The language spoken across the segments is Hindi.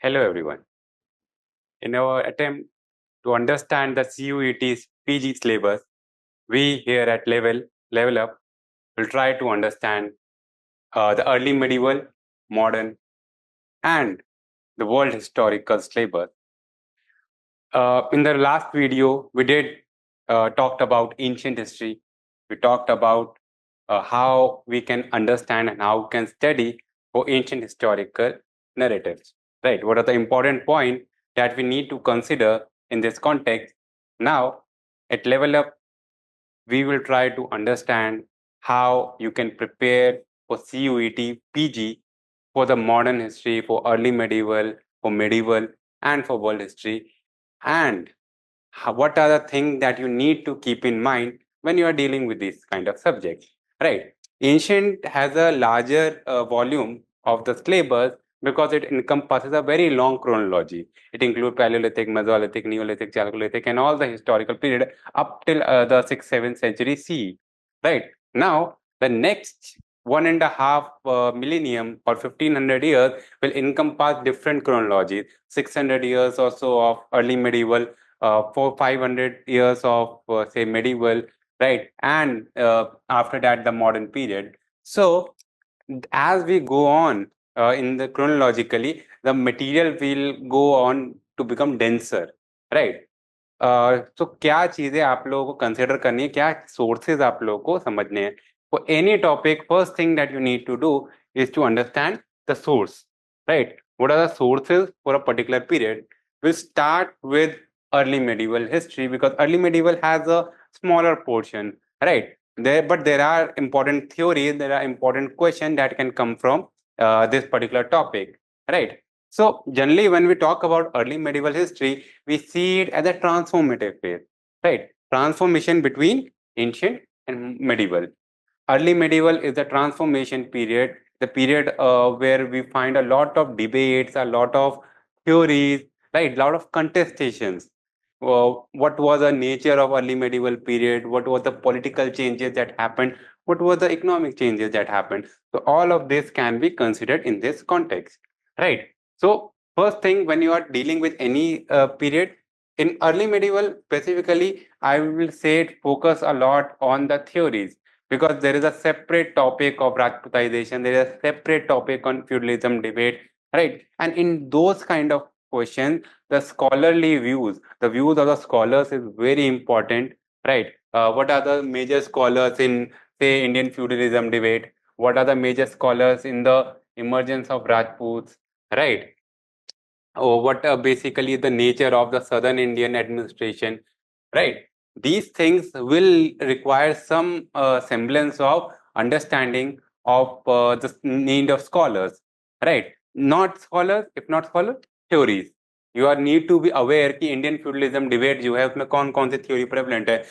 Hello everyone. In our attempt to understand the CUET's PG syllabus, we here at Level Up will try to understand the early medieval, modern, and the world historical syllabus. In the last video, we did talked about ancient history. We talked about how we can understand and how we can study for ancient historical narratives. Right? What are the important points that we need to consider in this context? Now, at Level Up, we will try to understand how you can prepare for CUET PG for the modern history, for early medieval, and for world history, and what are the things that you need to keep in mind when you are dealing with this kind of subject, right? Ancient has a larger volume of the syllabus because it encompasses a very long chronology. It includes Paleolithic, Mesolithic, Neolithic, Chalcolithic, and all the historical period up till the 6th, 7th century CE, right? Now, the next 1.5 millennium or 1500 years will encompass different chronologies, 600 years or so of early medieval, for 500 years of say medieval, right, and after that the modern period. So as we go on in the chronologically, the material will go on to become denser, right? तो क्या चीजें आप लोगों को कंसिडर करनी है, क्या सोर्सेज आप लोगों को समझने हैं for any topic? First thing that you need to do is to understand the source, right? What are the sources for a particular period? we'll start with early medieval history because early medieval has a smaller portion, right? But there are important theories, there are important questions that can come from this particular topic, right? So generally, when we talk about early medieval history, we see it as a transformative phase, right? Transformation between ancient and medieval. Early medieval is the transformation period, the period where we find a lot of debates, a lot of theories, right? A lot of contestations. What was the nature of early medieval period? What was the political changes that happened? What were the economic changes that happened? So all of this can be considered in this context, right? So first thing, when you are dealing with any period in early medieval specifically, I will say it focus a lot on the theories because there is a separate topic of Rajputization, there is a separate topic on feudalism debate, right? And in those kind of questions, the scholarly views, the views of the scholars is very important, right? What are the major scholars in, say, Indian feudalism debate? What are the major scholars in the emergence of Rajputs, right? Or what basically the nature of the southern Indian administration, right? These things will require some semblance of understanding of the need of scholars, right? Not scholars, if not scholars, theories. You are need to be aware कि Indian feudalism debate जो है उसमें कौन कौन सी theory prevalent है,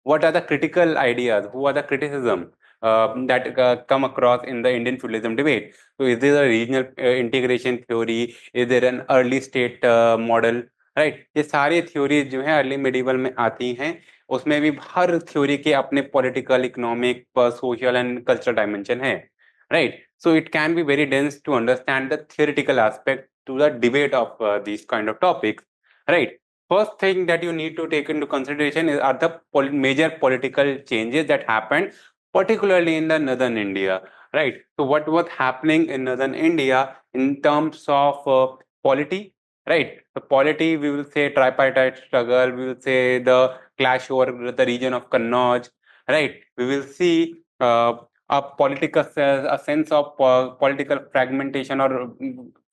what are the critical ideas, who are the criticism that come across in the Indian feudalism debate. So is there a regional integration theory? Is there an early state model? Right ये सारी थ्योरीज जो है अर्ली मेडिवल में आती हैं, उसमें भी हर थ्योरी के अपने political, economic, social and cultural dimension है, right? So it can be very dense to understand the theoretical aspect to the debate of this kind of topics, right? First thing that you need to take into consideration is are the major political changes that happened, particularly in the northern India, right? So what was happening in northern India in terms of polity, right? The polity, we will say tripartite struggle, we will say the clash over the region of Kannauj, right? We will see a political a sense of political fragmentation, or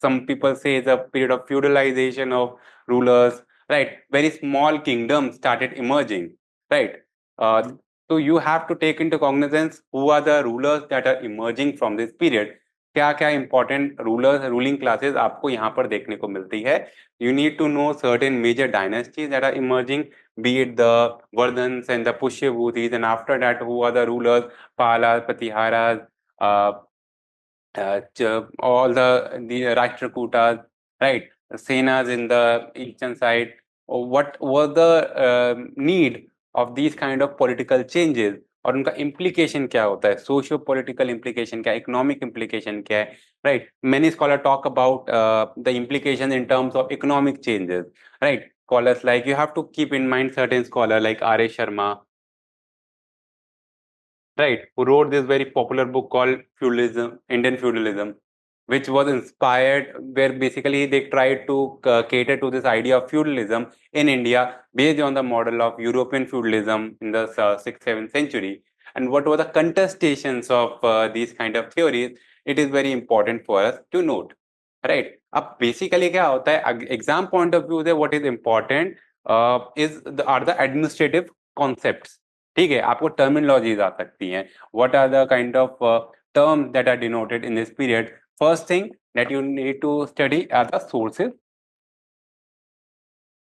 some people say it's a period of feudalization of rulers, right? Very small kingdoms started emerging, right? uh, so you have to take into cognizance who are the rulers that are emerging from this period. क्या क्या इंपॉर्टेंट रूलर्स, रूलिंग क्लासेस आपको यहाँ पर देखने को मिलती है? You need to know certain major dynasties that are emerging, be it the Vardhans and the Pushyabhutis, and after that who are the rulers, Palas, Pratiharas, uh, all the Rashtrakutas, right? Senas in the eastern side. What was the need of these kind of political changes? और उनका इम्प्लीकेशन क्या होता है, सोशियो पॉलिटिकल इम्प्लीकेशन क्या है, इकोनॉमिक इम्प्लीकेशन क्या है, right. Many scholar talk about the implication in terms of economic changes, right. Scholars like, you have to keep in mind certain scholar like R.A. Sharma, right, who wrote this very popular book called Feudalism, Indian Feudalism, which was inspired, where basically they tried to cater to this idea of feudalism in India based on the model of European feudalism in the 6th, 7th century. And what were the contestations of these kind of theories, it is very important for us to note, right? अब basically क्या होता है, एग्जाम पॉइंट ऑफ व्यू से what is important are the administrative concepts, ठीक है। आपको टर्मिनोलॉजीज आ सकती हैं, what are the kind of terms that are denoted in this period. First thing that you need to study are the sources,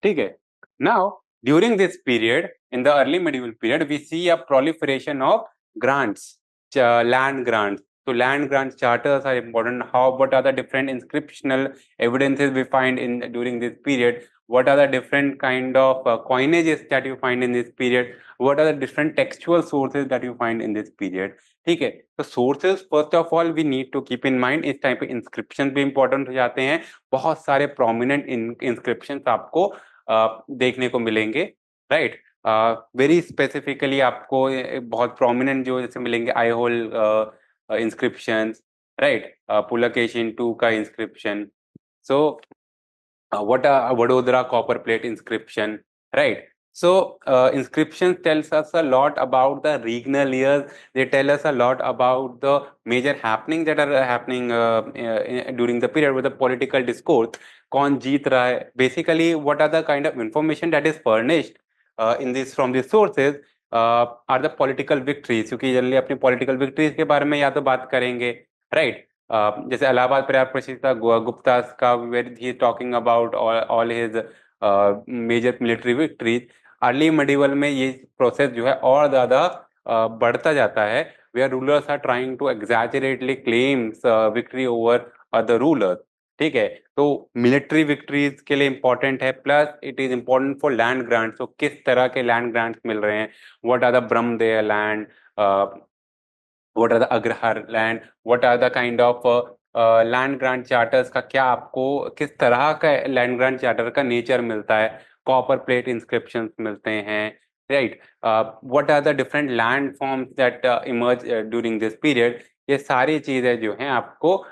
ठीक है। Now during this period, in the early medieval period, we see a proliferation of grants, land grants. So land grant charters are important. How, what are the different inscriptional evidences we find in during this period? What are the different kind of coinages that you find in this period? What are the different textual sources that you find in this period? ठीक है। तो sources first of all we need to keep in mind, इस टाइम पे इंस्क्रिप्शन भी इंपॉर्टेंट हो जाते हैं। बहुत सारे प्रोमिनेंट इंस्क्रिप्शन आपको देखने को मिलेंगे, राइट। वेरी स्पेसिफिकली आपको बहुत प्रोमिनेंट जो जैसे मिलेंगे Aihole inscription, right, Pulakeshin two का inscription, so what a Vadodara copper plate inscription, right? So inscriptions tells us a lot about the regnal years. They tell us a lot about the major happenings that are happening during the period with the political discourse. कौन जीत रहा है? Basically, what are the kind of information that is furnished in this from these sources are the political victories. क्योंकि जनरली अपनी political victories के बारे में या तो बात करेंगे, right? जैसे इलाहाबाद प्रयाग प्रशिता गुप्ता का, where he talking about all his major military victories. Early medieval में ये प्रोसेस जो है और ज्यादा बढ़ता जाता है, where rulers are trying to exaggeratedly claims victory over other rulers, ठीक है। तो मिलिट्री विक्ट्रीज के लिए इंपॉर्टेंट है, plus it is important for land grants. तो किस तरह के लैंड ग्रांट्स मिल रहे हैं, what are the brahmadeya land, what are the agrahar land, what are the kind of land grant charters का, क्या आपको किस तरह का लैंड ग्रांट चार्टर का नेचर मिलता है, कॉपर प्लेट इंस्क्रिप्शन मिलते हैं, right. What are the different land forms that emerge during this period. ये सारी चीजें जो हैं आपको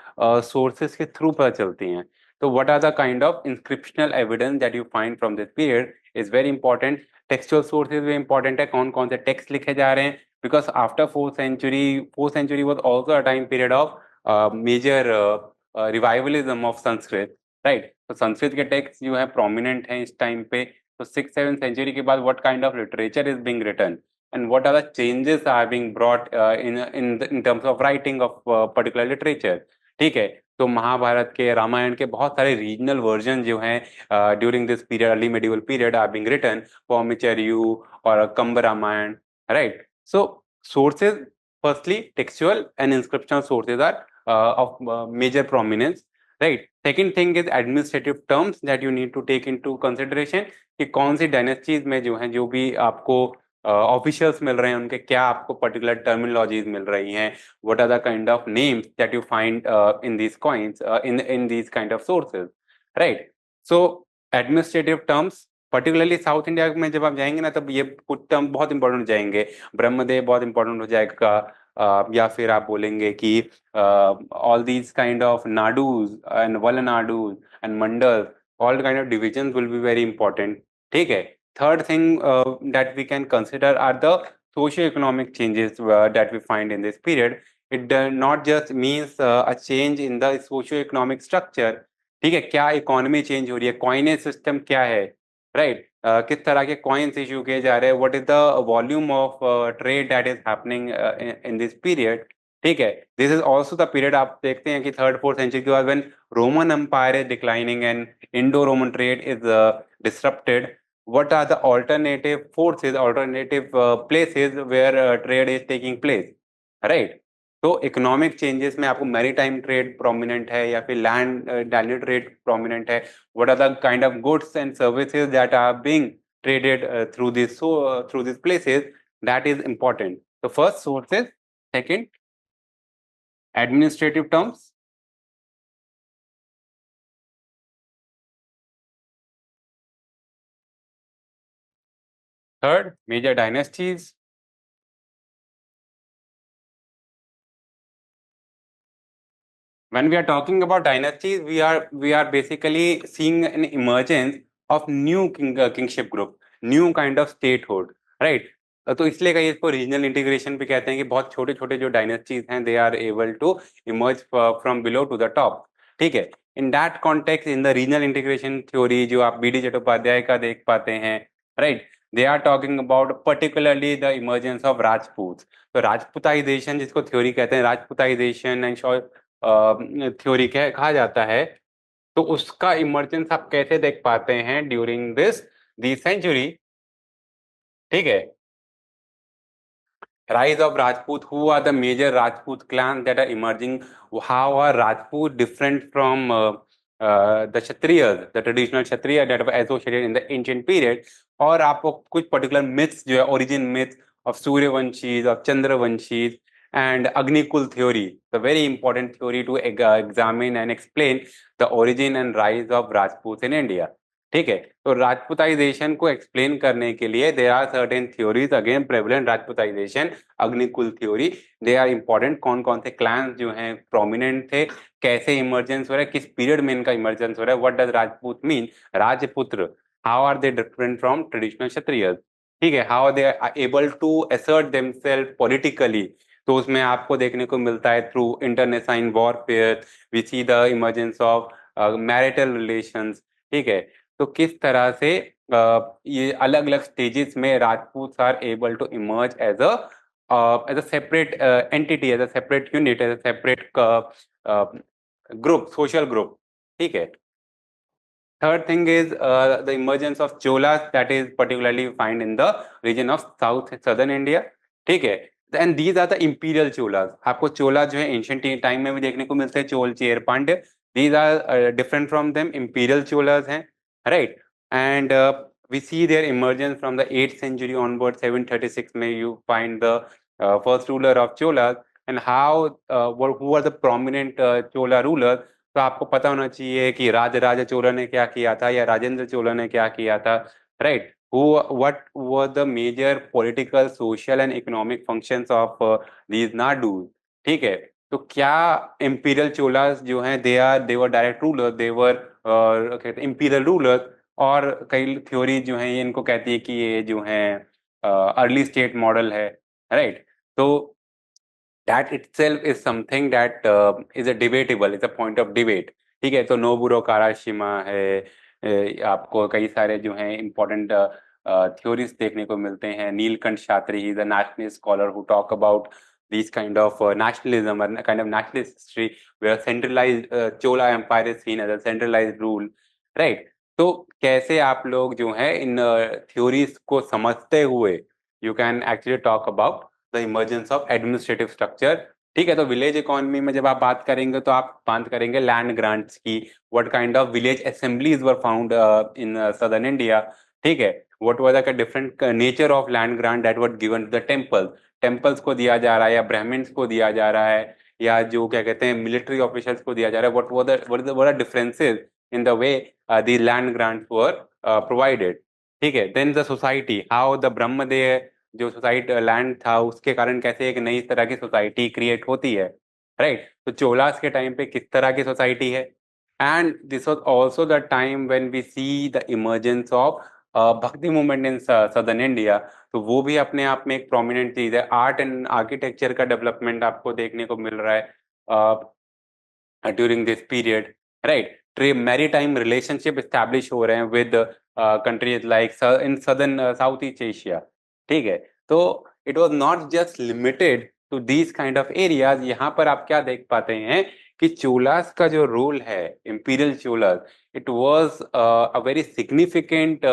सोर्सेस के थ्रू पता चलती हैं। तो what are the kind of inscriptional evidence that you find from this period is very important. Textual sources भी इंपॉर्टेंट है, कौन कौन से टेक्स्ट लिखे जा रहे हैं, because after fourth century was also a time period of major revivalism of Sanskrit, right? तो संस्कृत के टेक्स्ट जो है प्रोमिनेंट हैं इस टाइम पे। तो 6th 7th century के बाद what kind of literature is being written and what are the changes are being brought in terms of writing of particular literature, ठीक है। तो महाभारत के, रामायण के बहुत सारे रीजनल वर्जन जो हैं during this period, early medieval period, are being written, Paumachariyu और Kamba Ramayan, right? So sources, firstly, textual and inscriptional sources are of major prominence, right? Second thing is administrative terms that you need to take into consideration कि कौन सी डायनेस्टीज में जो है, जो भी आपको ऑफिशियल्स मिल रहे हैं, उनके क्या आपको पर्टिकुलर टर्मिनोलॉजीज मिल रही हैं, what are the kind of names that you find in these coins, in these kind of sources, right. So administrative terms, particularly south India में जब आप जाएंगे ना, तब ये कुछ टर्म बहुत इंपॉर्टेंट हो जाएंगे। ब्रह्मदेव बहुत इंपॉर्टेंट हो जाएगा, या फिर आप बोलेंगे कि all these kind of nadus and valanadus and mandal, all kind of division will be very important, ठीक है। Third thing that we can consider are the socio economic changes that we find in this period. It not just means a change in the socio economic structure, ठीक है। क्या इकोनॉमी चेंज हो रही है, कॉइनेज सिस्टम क्या है, राइट, किस तरह के कॉइन्स इशू किए जा रहे हैं, what is the volume of trade that is happening in this period, ठीक है। This is also the period आप देखते हैं कि 3rd 4th century के बाद when Roman empire is declining and Indo Roman trade is disrupted, what are the alternative forces, alternative places where trade is taking place, right? तो इकोनॉमिक चेंजेस में आपको मैरीटाइम ट्रेड प्रोमिनेंट है या फिर लैंड लैंड ट्रेड प्रोमिनेंट है, what are the kind of goods and services that are being traded through these places, that is important, तो first sources, second administrative terms, third major dynasties, when we are talking about dynasties, we are basically seeing an emergence of new kingship group, new kind of statehood, right? तो इसलिए कहीं इसको रीजनल इंटीग्रेशन भी कहते हैं कि बहुत छोटे छोटे जो डायनेस्टीज हैं they are able to emerge from below to the top, ठीक है। In that context, in the regional integration theory जो आप बी डी चट्टोपाध्याय का देख पाते हैं, right, they are talking about particularly the emergence of Rajput. तो राजपुताइजेशन जिसको थ्योरी कहते हैं, राजपुताइजेशन एंड थ्योरी कहा जाता है, तो उसका इमर्जेंस आप कैसे देख पाते हैं ड्यूरिंग दी सेंचुरी, ठीक है। rise of Rajput, who are the major Rajput clans that are emerging, how are Rajput different from the Kshatriyas, the traditional Kshatriya that were associated in the ancient period, और आपको कुछ particular myths जो है, origin myths of Suryavanshis, of Chandravanshis, and Agnikul theory, the very important theory to examine and explain the origin and rise of Rajputs in India, ठीक है। तो राजपुताइजेशन को एक्सप्लेन करने के लिए there are certain theories again prevalent Rajputization, Agnikula theory, they are important. कौन कौन से क्लैंस जो हैं प्रोमिनेंट थे, कैसे इमर्जेंस हो रहा है, किस पीरियड में इनका इमर्जेंस हो रहा है, what does Rajput mean, Rajputra, how are they different from traditional Kshatriya, ठीक है, how they are able to assert themselves politically. तो उसमें आपको देखने को मिलता है through internecine warfare, we see the emergence of marital relations, ठीक है। तो किस तरह से ये अलग अलग स्टेजेस में Rajput are able to emerge as a separate entity, as a separate unit, as a separate group, social group, ठीक है। Third thing is the emergence of cholas, that is particularly found in the region of south southern India, ठीक है। And these are the imperial cholas। आपको चोला जो है एंशियंट टाइम में भी देखने को मिलते हैं, Chola Chera Pandya, these are different from them, imperial cholas हैं, right. And we see their emergence from the 8th century onward, 736 में you find the first ruler of cholas, and how who are the prominent chola rulers। तो आपको पता होना चाहिए कि राजराजा चोला ने क्या किया था या राजेंद्र चोला ने क्या किया था, right. Who what were the major political, social and economic functions of these Nadu, ठीक है। तो क्या इंपीरियल चोलास जो हैं they were direct ruler, they were imperial ruler, और कई थ्योरी जो है ये इनको कहती है कि ये जो है अर्ली स्टेट मॉडल है, राइट। तो that itself is something that is a debatable, is a point of debate, ठीक है। तो नोबुरो काराशिमा है, आपको कई सारे जो हैं इम्पोर्टेंट थ्योरीज देखने को मिलते हैं। Neelkanth Shastri, he is a nationalist scholar who talk about this kind of nationalism and kind of nationalist history where centralized Chola empire is seen as a centralized rule, right। तो कैसे आप लोग जो है इन थ्योरीज को समझते हुए you can actually talk about the emergence of administrative structure, ठीक है। तो विलेज इकोनॉमी में जब आप बात करेंगे तो आप बात करेंगे लैंड ग्रांट्स की, what kind of village assemblies were found in southern India, ठीक है। What was the different nature of land grant that were given to the temples को दिया जा रहा है या ब्राह्मण्स को दिया जा रहा है या जो क्या कहते हैं मिलिट्री ऑफिसर्स को दिया जा रहा है, what were the differences in the way the land grants were provided, ठीक है। Then the society, how the Brahmadeya जो सोसाइटी लैंड था उसके कारण कैसे एक नई तरह की सोसाइटी क्रिएट होती है, राइट। तो चोलास के टाइम पे किस तरह की सोसाइटी है, and this was also the time when we see the emergence of bhakti movement in southern India. तो वो भी अपने आप में एक प्रोमिनेंट चीज है। आर्ट एंड आर्किटेक्चर का डेवलपमेंट आपको देखने को मिल रहा है during this period, right. Maritime relationship establish हो रहे हैं with countries like in southern south east Asia, ठीक है। तो it was not just limited to these kind of areas. यहाँ पर आप क्या देख पाते हैं कि चोलास का जो रोल है, imperial Cholas, it was a very significant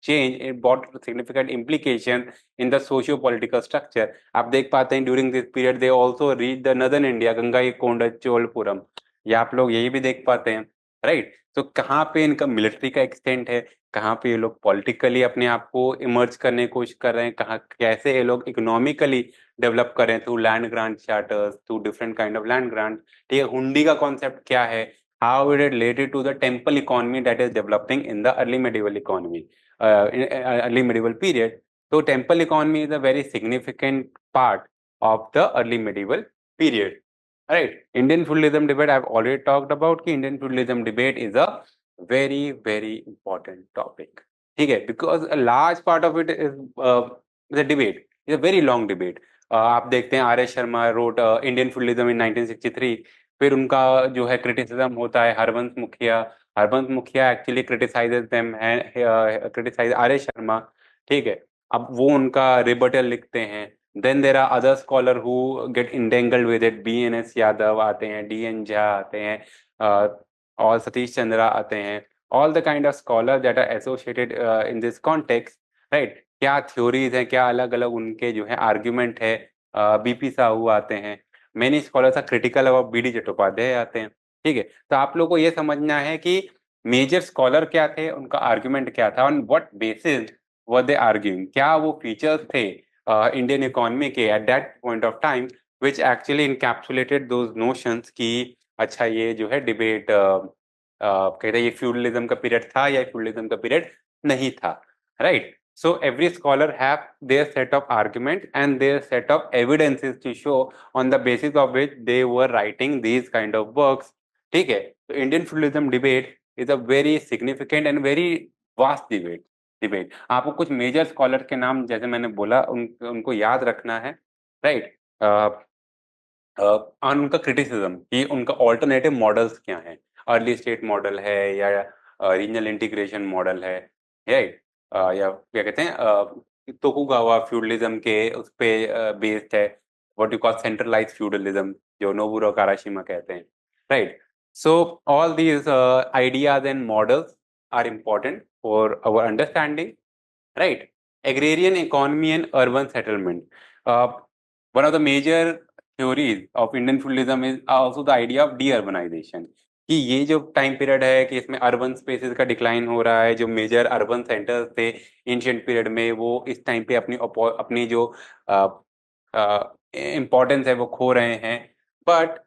change, it brought significant implication in the socio-political structure। आप देख पाते हैं during this period they also reached the northern India, Gangaikonda Cholapuram, ये आप लोग यही भी देख पाते हैं। राइट। तो कहाँ पे इनका मिलिट्री का एक्सटेंट है, कहाँ पे ये लोग पॉलिटिकली अपने आप को इमर्ज करने की कोशिश कर रहे हैं, कहाँ कैसे ये लोग इकोनॉमिकली डेवलप कर रहे हैं through land grant charters, through different kind of land grant. ठीक है, हुंडी का कॉन्सेप्ट क्या है, how it is related to the temple economy that is developing in the early medieval economy, early medieval period. तो temple economy is a very significant part of the early medieval period. Right. Indian feudalism debate I've already talked about कि Indian feudalism debate is a very very important topic. ठीक है, because a large part of it is a debate. It's a very long debate. आप देखते हैं R S Sharma wrote Indian feudalism in 1963। फिर उनका जो है क्रिटिसिज्म होता है Harvansh Mukhia. Harbans Mukhia actually criticises them criticise R S Sharma. ठीक है, अब वो उनका रिबटल लिखते हैं। Then there are other scholar who get entangled with it. B.N.S. Yadav आते हैं, D.N. झा आते हैं, और सतीश चंद्रा आते हैं। All the kind of scholars that are associated in this context, right? क्या थ्योरीज हैं, क्या अलग अलग उनके जो है आर्ग्यूमेंट है। B.P. साहू आते हैं। Many scholars are critical about B.D. Chattopadhyay आते हैं। ठीक है, तो आप लोगों को ये समझना है कि मेजर स्कॉलर क्या थे, उनका आर्ग्यूमेंट क्या था, on what basis were they arguing, क्या वो फीचर्स थे इंडियन इकोनॉमी के at that point of time which actually encapsulated those notions कि अच्छा ये जो है डिबेट कहते हैं ये फ्यूडलिज्म का पीरियड था या फ्यूडलिज्म का पीरियड नहीं था। Right, so every scholar have their set of argument and their set of evidences to show on the basis of which they were writing these kind of works। ठीक है, तो Indian feudalism debate is a very significant and very vast debate. आपको कुछ मेजर स्कॉलर के नाम जैसे मैंने बोला उनको याद रखना है। राइट, ऑन उनका क्रिटिसिज्म कि उनका ऑल्टरनेटिव मॉडल्स क्या हैं, अर्ली स्टेट मॉडल है या रीजनल इंटीग्रेशन मॉडल है। राइट, या क्या कहते हैं तोकुगावा फ्यूडलिज्म के उस पे बेस्ड है, what you call centralised feudalism जो नोबुरो काराशिमा कहते हैं। Right, so all these ideas and models are important for our understanding। Right, agrarian economy and urban settlement, one of the major theories of Indian feudalism is also the idea of de-urbanization। कि ये जो टाइम पीरियड है कि इसमें अर्बन स्पेसेस का डिक्लाइन हो रहा है, जो मेजर अर्बन सेंटर्स थे एंशिएंट पीरियड में वो इस टाइम पे अपनी जो इम्पोर्टेंस है वो खो रहे हैं। But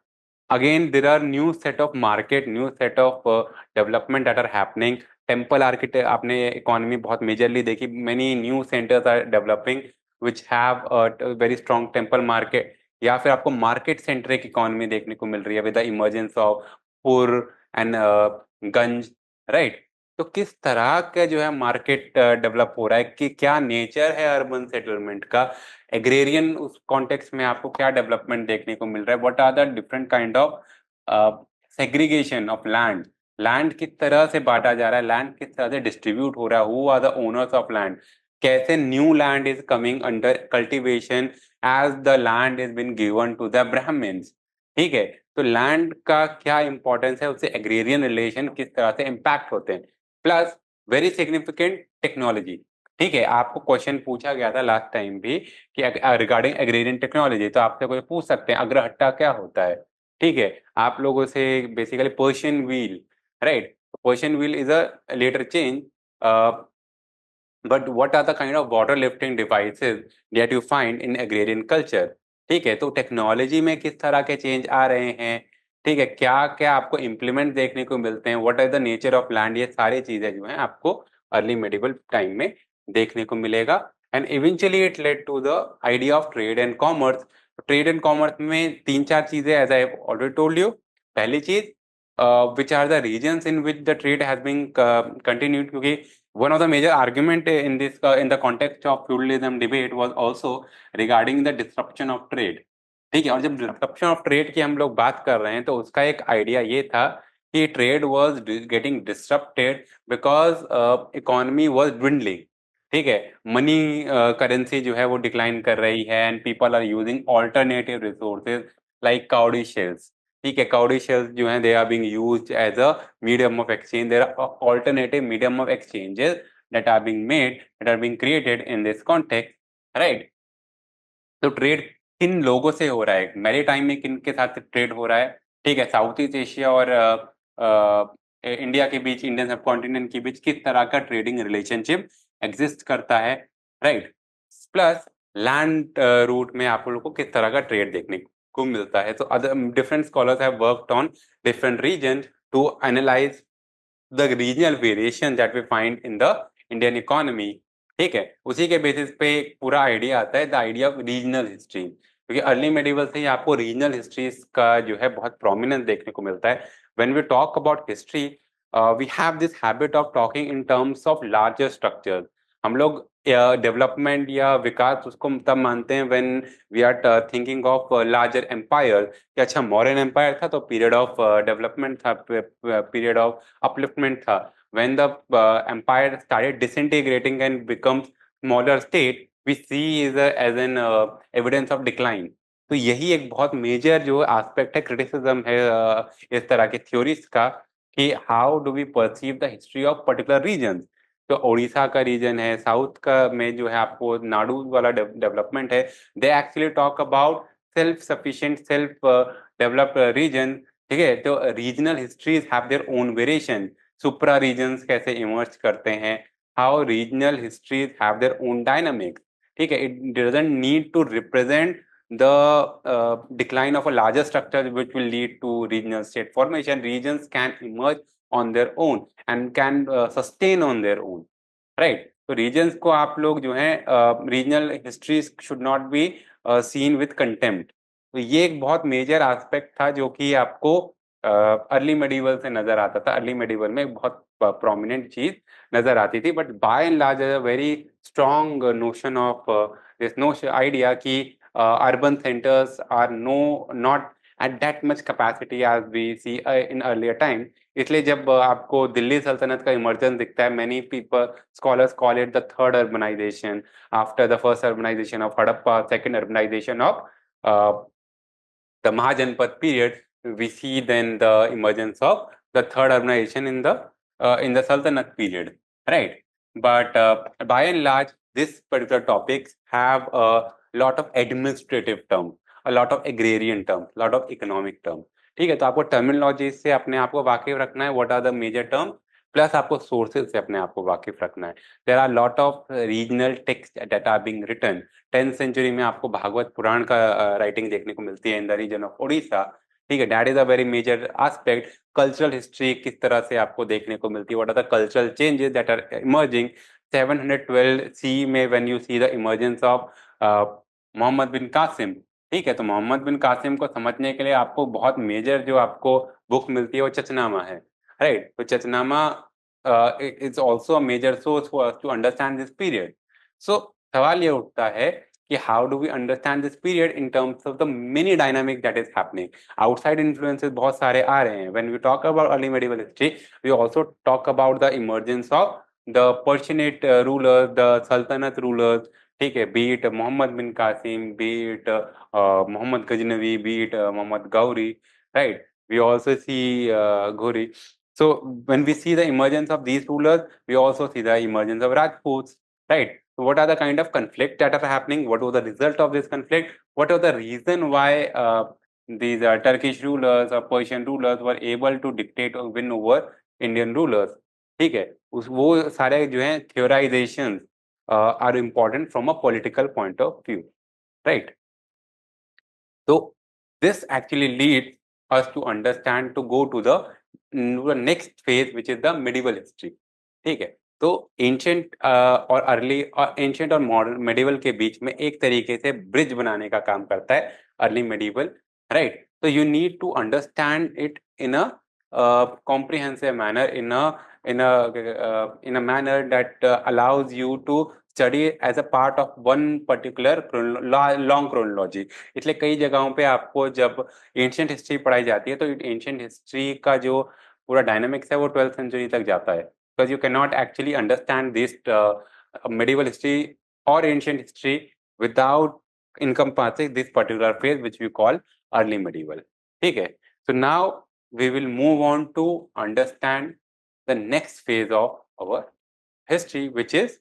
again there are new set of market, new set of development that are happening। Temple architect आपने इकोनॉमी बहुत मेजरली देखी, many new centres are developing which have very strong temple market, या फिर आपको मार्केट सेंट्रिक इकोनॉमी देखने को मिल रही है विद द इमर्जेंस ऑफ पुर एंड गंज। राइट, तो किस तरह का जो है मार्केट डेवलप हो रहा है, कि क्या नेचर है अर्बन सेटलमेंट का, एग्रेरियन उस कॉन्टेक्स्ट में आपको क्या डेवलपमेंट देखने को मिल रहा है, what are the different kind of segregation of land, land किस तरह से बांटा जा रहा है, लैंड किस तरह से डिस्ट्रीब्यूट हो रहा है, who are the owners of land, कैसे new land is coming under cultivation as the land is been given to the Brahmins. ठीक है, तो लैंड का क्या इंपॉर्टेंस है, उससे एग्रेरियन रिलेशन किस तरह से इम्पैक्ट होते हैं, प्लस वेरी सिग्निफिकेंट टेक्नोलॉजी। ठीक है, आपको क्वेश्चन पूछा गया था लास्ट टाइम भी कि रिगार्डिंग एग्रेरियन टेक्नोलॉजी, तो आपसे कोई पूछ सकते हैं अग्रहट्टा क्या होता है। ठीक है, आप लोगों से basically Persian wheel. Right, Persian wheel is a later change, but what are the kind of water lifting devices that you find in agrarian culture। ठीक है, तो टेक्नोलॉजी में किस तरह के चेंज आ रहे हैं, ठीक है, क्या क्या आपको इम्प्लीमेंट देखने को मिलते हैं, what is the nature of land, ये सारी चीजें जो हैं आपको अर्ली मेडिवल टाइम में देखने को मिलेगा। And eventually it led to the idea of trade and commerce. Trade and commerce में तीन चार चीजें as I already told you. पहली चीज, which are the regions in which the trade has been continued, क्योंकि one of the major argument in this in the context of feudalism debate was also regarding the disruption of trade। ठीक है, और जब डिस्ट्रप्शन ऑफ ट्रेड की हम लोग बात कर रहे हैं तो उसका एक आइडिया ये था कि trade was getting disrupted because economy was dwindling. ठीक है, मनी करेंसी जो है वो डिक्लाइन कर रही है and people are using alternative resources like cowrie shells. ठीक है, काउडी शेल्स जो हैं they are being used as a medium of exchange, there are alternative medium of exchanges that are being made, that are being created in this context। right, तो ट्रेड किन लोगों से हो रहा है, मैरी टाइम में किन के साथ ट्रेड हो रहा है। ठीक है, साउथ ईस्ट एशिया और इंडिया के बीच, इंडियन सब कॉन्टिनेंट के बीच किस तरह का ट्रेडिंग रिलेशनशिप एग्जिस्ट करता है, राइट। प्लस लैंड रूट में आप लोगों को किस तरह का ट्रेड देखने को मिलता है। तो other different scholars have worked on different region to analyse the regional variation that we find in the Indian economy. ठीक है, उसी के बेसिस पे एक पूरा आइडिया आता है, the idea of regional history, क्योंकि अर्ली मेडिवल से ही आपको रीजनल हिस्ट्रीज का जो है बहुत प्रोमिनेंस देखने को मिलता है। When we talk about history, we have this habit of talking in terms of larger structure. हम लोग डेवलपमेंट या विकास उसको तब मानते हैं when we are thinking of larger empire, कि अच्छा मौर्यन एम्पायर था तो पीरियड ऑफ डेवलपमेंट था, पीरियड ऑफ अपलिफ्टमेंट था। When the empire started disintegrating and becomes smaller state, we see as an evidence of decline. तो यही एक बहुत मेजर जो एस्पेक्ट है, क्रिटिसिज्म है इस तरह की थ्योरीज का, कि how do we perceive the history of particular region. तो उड़ीसा का रीजन है, साउथ का में जो है आपको नाडू वाला डेवलपमेंट है, they actually talk about self sufficient, self developed region. ठीक है, तो regional histories have their own variation. Supra regions कैसे इमर्ज करते हैं, how regional histories have their own dynamics. ठीक है, it doesn't need to represent the decline of a larger structure which will lead to regional state formation. Regions can emerge on their own and can sustain on their own, right? तो regions को आप लोग जो है regional histories should not be seen with contempt। तो ये एक बहुत मेजर एस्पेक्ट था जो कि आपको अर्ली मेडिवल से नजर आता था। अर्ली मेडिवल में एक बहुत प्रोमिनेंट चीज नजर आती थी, but by and large a very strong notion of this notion idea कि urban centres are not at that much capacity as we see in earlier time. इसलिए जब आपको दिल्ली सल्तनत का इमर्जेंस दिखता है, many people scholars call it the third urbanisation after the first urbanisation of Harappa, second urbanisation of the Mahajanpat period. We see then the emergence of the third urbanization in the Sultanate period, right? But by and large, this particular topics have a lot of administrative terms, a lot of agrarian terms, a lot of economic terms. ठीक है, तो आपको टर्मिनोलॉजी से अपने आप को वाकिफ रखना है, what are the major term, plus आपको सोर्सेज से अपने आप को वाकिफ रखना है। There are lot of regional text that are being written. 10th century में आपको भागवत पुराण का राइटिंग देखने को मिलती है in the region of Orissa. ठीक है, that is a very major aspect. Cultural history किस तरह से आपको देखने को मिलती है, what are the cultural changes that are emerging. 712 C में when you see the emergence of Mohammad bin Qasim. ठीक है, तो मोहम्मद बिन कासिम को समझने के लिए आपको बहुत मेजर जो आपको बुक मिलती है वो चचनामा है, राइट। तो Chachnama is also a major source for us to understand this period. So सवाल ये उठता है कि how do we understand this period in terms of the many dynamic that is happening. Outside influences बहुत सारे आ रहे हैं। When we talk about early medieval history, we also talk about the emergence of the Persianate rulers, the Sultanate rulers. ठीक है, be it Mohammad bin Qasim, be it Mohammad Ghaznavi, be it Mohammad Ghori, right. We also see Ghori. So when we see the emergence of these rulers, we also see the emergence of Rajputs, right? So what are the kind of conflict that are happening? What was the result of this conflict? What was the reason why these Turkish rulers or Persian rulers were able to dictate or win over Indian rulers? ठीक है, उस वो सारे जो हैं theorizations are important from a political point of view, right? So this actually leads us to understand, to go to the next phase, which is the medieval history. ठीक है, तो एंशियंट और अर्ली और एंशियंट और मॉडर्न मेडिवल के बीच में एक तरीके से ब्रिज बनाने का काम करता है अर्ली मेडिवल, राइट। तो you need to understand it in a comprehensive manner, in a manner that allows you to study as a part of one particular long chronology। इसलिए कई जगहों पे आपको जब एंशियंट हिस्ट्री पढ़ाई जाती है तो एंशियंट हिस्ट्री का जो पूरा डायनामिक्स है वो 12th सेंचुरी तक जाता है, because you can not actually understand this medieval history or ancient history without encompassing this particular phase which we call early medieval। ठीक है, so now we will move on to understand the next phase of our history, which is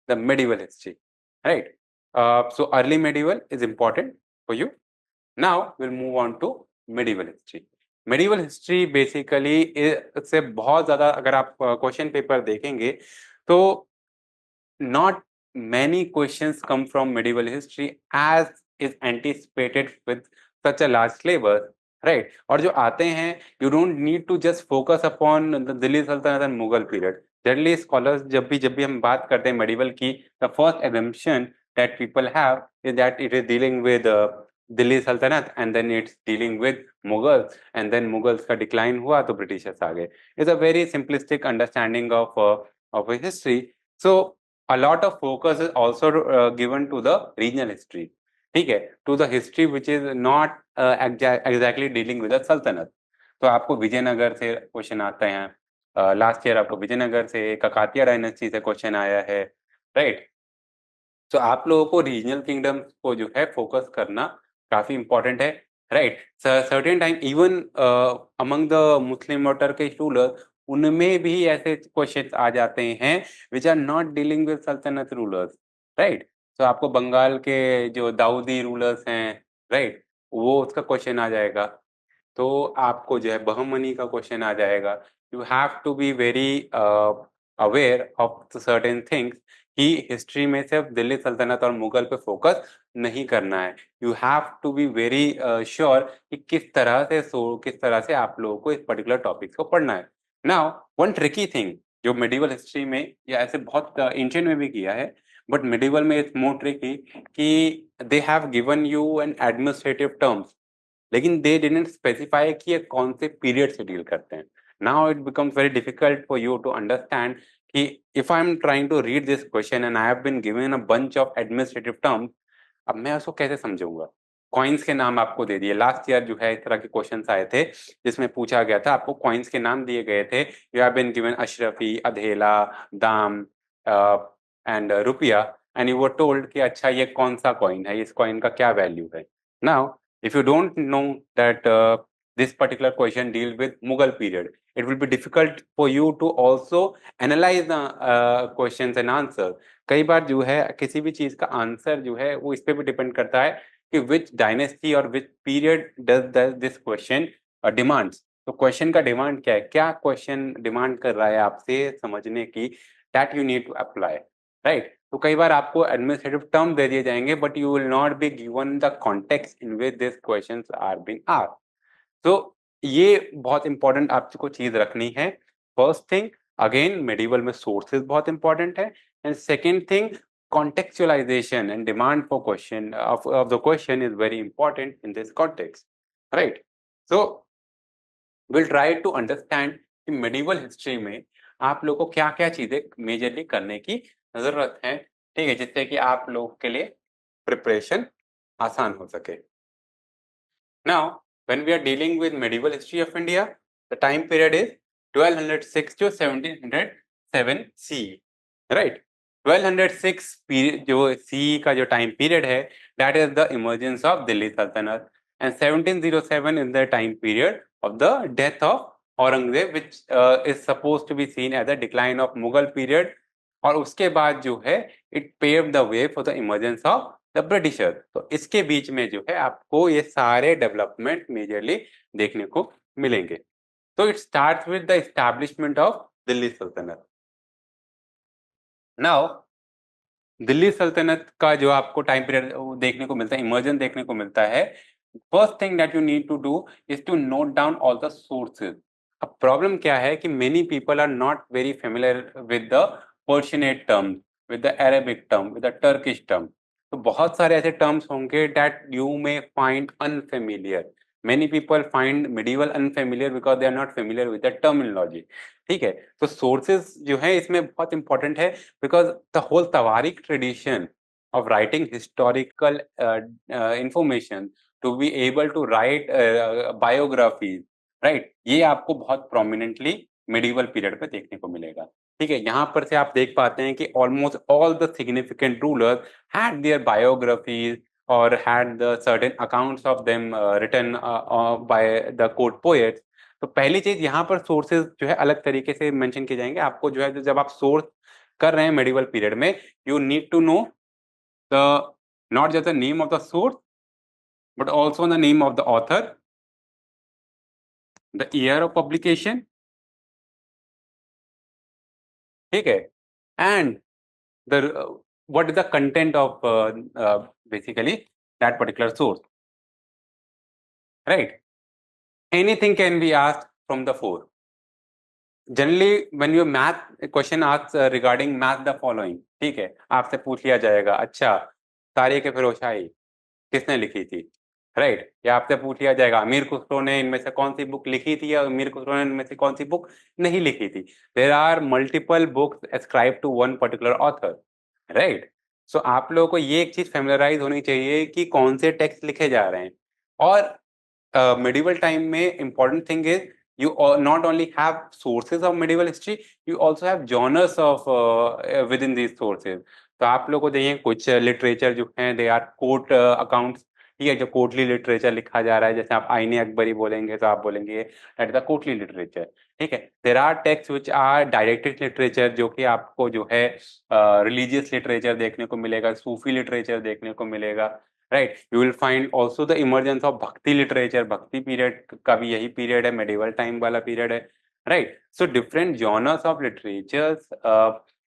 the medieval history, right? So early medieval is important for you. Now we'll move on to medieval history। Medieval history basically से बहुत ज्यादा, अगर आप क्वेश्चन पेपर देखेंगे तो not many questions come from medieval history as is anticipated with such a large syllabus, right? और जो आते हैं, you don't need to just focus upon the Delhi Sultanate and Mughal period. Generally scholars जब भी हम बात करते हैं medieval की, the first assumption that people have is that it is dealing with Delhi Sultanate and then it's dealing with Mughals, and then Mughals का decline हुआ तो Britishers आ गए. It's a very simplistic understanding of a history. So a lot of focus is also given to the regional history, ठीक है, to the history which is not exactly dealing with the sultanate. तो आपको विजयनगर से क्वेश्चन आते हैं, लास्ट ईयर आपको विजयनगर से, ककातिया डायनेस्टी से क्वेश्चन आया है, राइट? तो आप लोगों को रीजनल किंगडम को जो है फोकस करना काफी इंपॉर्टेंट है, right? Certain time even among the Muslim और टर्किश रूलर, उनमें भी ऐसे क्वेश्चन आ जाते हैं which are not dealing with Sultanate rulers, right? तो आपको बंगाल के जो दाऊदी रूलर्स हैं, राइट, वो उसका क्वेश्चन आ जाएगा। तो आपको जो है बहमनी का क्वेश्चन आ जाएगा। You have to be very aware of certain things कि हिस्ट्री में सिर्फ दिल्ली सल्तनत और मुगल पे फोकस नहीं करना है। You have to be very sure कि किस तरह से आप लोगों को इस पर्टिकुलर टॉपिक को पढ़ना है। नाउ वन ट्रिकी थिंग जो मेडिवल हिस्ट्री में या ऐसे बहुत एंशिएंट में भी किया है, बट मेडिवल में इट्स मोर ट्रिकी कि they have given you N administrative terms, लेकिन दे डिडंट स्पेसिफाई कि ये कौन से पीरियड से डील करते हैं। Now it becomes very difficult for you to understand कि if I am trying to read this question and I have been given a bunch of administrative terms, अब मैं उसको कैसे समझूंगा? कॉइन्स के नाम आपको दे दिए, लास्ट ईयर जो है इस तरह के क्वेश्चंस आए थे जिसमें पूछा गया था, आपको कॉइन्स के नाम दिए गए थे, you have been given ashrafi, adhela, dam and रुपया, एंड यू वर टोल्ड कि अच्छा ये कौन सा कॉइन है, इस कॉइन का क्या वैल्यू है। Now if you don't know that this particular question deals with Mughal period, it will be difficult for you to also analyze the questions and answers. कई बार जो है किसी भी चीज का आंसर जो है वो इस पे भी डिपेंड करता है कि which dynasty और which period does this question demands. तो क्वेश्चन का डिमांड क्या है, क्या क्वेश्चन डिमांड कर रहा है आपसे समझने की, that you need to apply, right? तो कई बार आपको एडमिनिस्ट्रेटिव टर्म दे दिए जाएंगे but you will not be given the context in which this questions are being asked. तो ये बहुत इंपॉर्टेंट आपको चीज रखनी है। फर्स्ट थिंग, अगेन मेडिवल में सोर्सेज बहुत इंपॉर्टेंट है, and second thing, contextualization and demand for question of the question is very important in this context, right? So we'll try to understand कि medieval history में आप लोगों को क्या क्या चीजें मेजरली करने की जरूरत है, ठीक है, जिससे कि आप लोग के लिए प्रिपरेशन आसान हो सके। Now when we are dealing with medieval history of India, the time period is 1206 to 1707 CE, right? 1206 period जो CE का जो टाइम पीरियड है, that is the emergence of Delhi Sultanate, and 1707 is the time period of the death of Aurangzeb, which is supposed to be seen as a decline of Mughal period, और उसके बाद जो है it paved the way for the emergence of the britisher. तो इसके बीच में जो है आपको ये सारे डेवलपमेंट मेजरली देखने को मिलेंगे। तो it starts with the establishment of Delhi सल्तनत। नाउ दिल्ली सल्तनत का जो आपको टाइम पीरियड देखने को मिलता है, इमर्जन देखने को मिलता है, first thing that you need to do is to note down all the sources. अब प्रॉब्लम क्या है कि many people are not very familiar with the Persianate term, with the Arabic term, with the Turkish term. तो बहुत सारे ऐसे टर्म्स होंगे that you may find unfamiliar. Many people find medieval unfamiliar because they are not familiar with the terminology, ठीक है। तो सोर्सेज जो है इसमें बहुत इंपॉर्टेंट है, because the whole Tawariq tradition of writing historical information, to be able to write biographies, right? ये आपको बहुत prominently medieval period पे देखने को मिलेगा, ठीक है। यहाँ पर से आप देख पाते हैं कि almost all the significant rulers had their biographies or had the certain accounts of them written by the court poets। तो पहली चीज यहाँ पर सोर्सेज जो है अलग तरीके से मेंशन किए जाएंगे। आपको जो है जब आप सोर्स कर रहे हैं मेडिवल पीरियड में, you need to know the not just the name of the source but also the name of the author the year of publication, ठीक है, and the what is the content of basically that particular source, right? Anything can be asked from the four. Generally when you math question asks regarding math the following, ठीक है, आपसे पूछ लिया जाएगा, अच्छा तारीख फिरोशाही किसने लिखी थी, राइट? या आपसे पूछ लिया जाएगा अमीर खुसरो ने इनमें से कौन सी बुक लिखी थी या अमीर खुसरो ने इनमें से कौन सी बुक नहीं लिखी थी। There are multiple books ascribe to one particular author, right? So आप लोगों को ये एक चीज फेमिलराइज होनी चाहिए कि कौन से टेक्स्ट लिखे जा रहे हैं। और medieval time में important thing is you not only have sources of medieval history, you also have genres of within these sources। तो आप लोगों को देखिए कुछ लिटरेचर जो हैं दे आर कोर्ट अकाउंट्स, ठीक है, जो कोर्टली लिटरेचर लिखा जा रहा है, जैसे आप आईने अकबरी बोलेंगे तो आप बोलेंगे that is the courtly literature, ठीक है। There are text which are directed literature, जो कि आपको जो है रिलीजियस लिटरेचर देखने को मिलेगा, सूफी लिटरेचर देखने को मिलेगा, right? You will find also the emergence of bhakti literature, bhakti period का भी यही पीरियड है, मेडिवल टाइम वाला पीरियड है, right? So different genres of literatures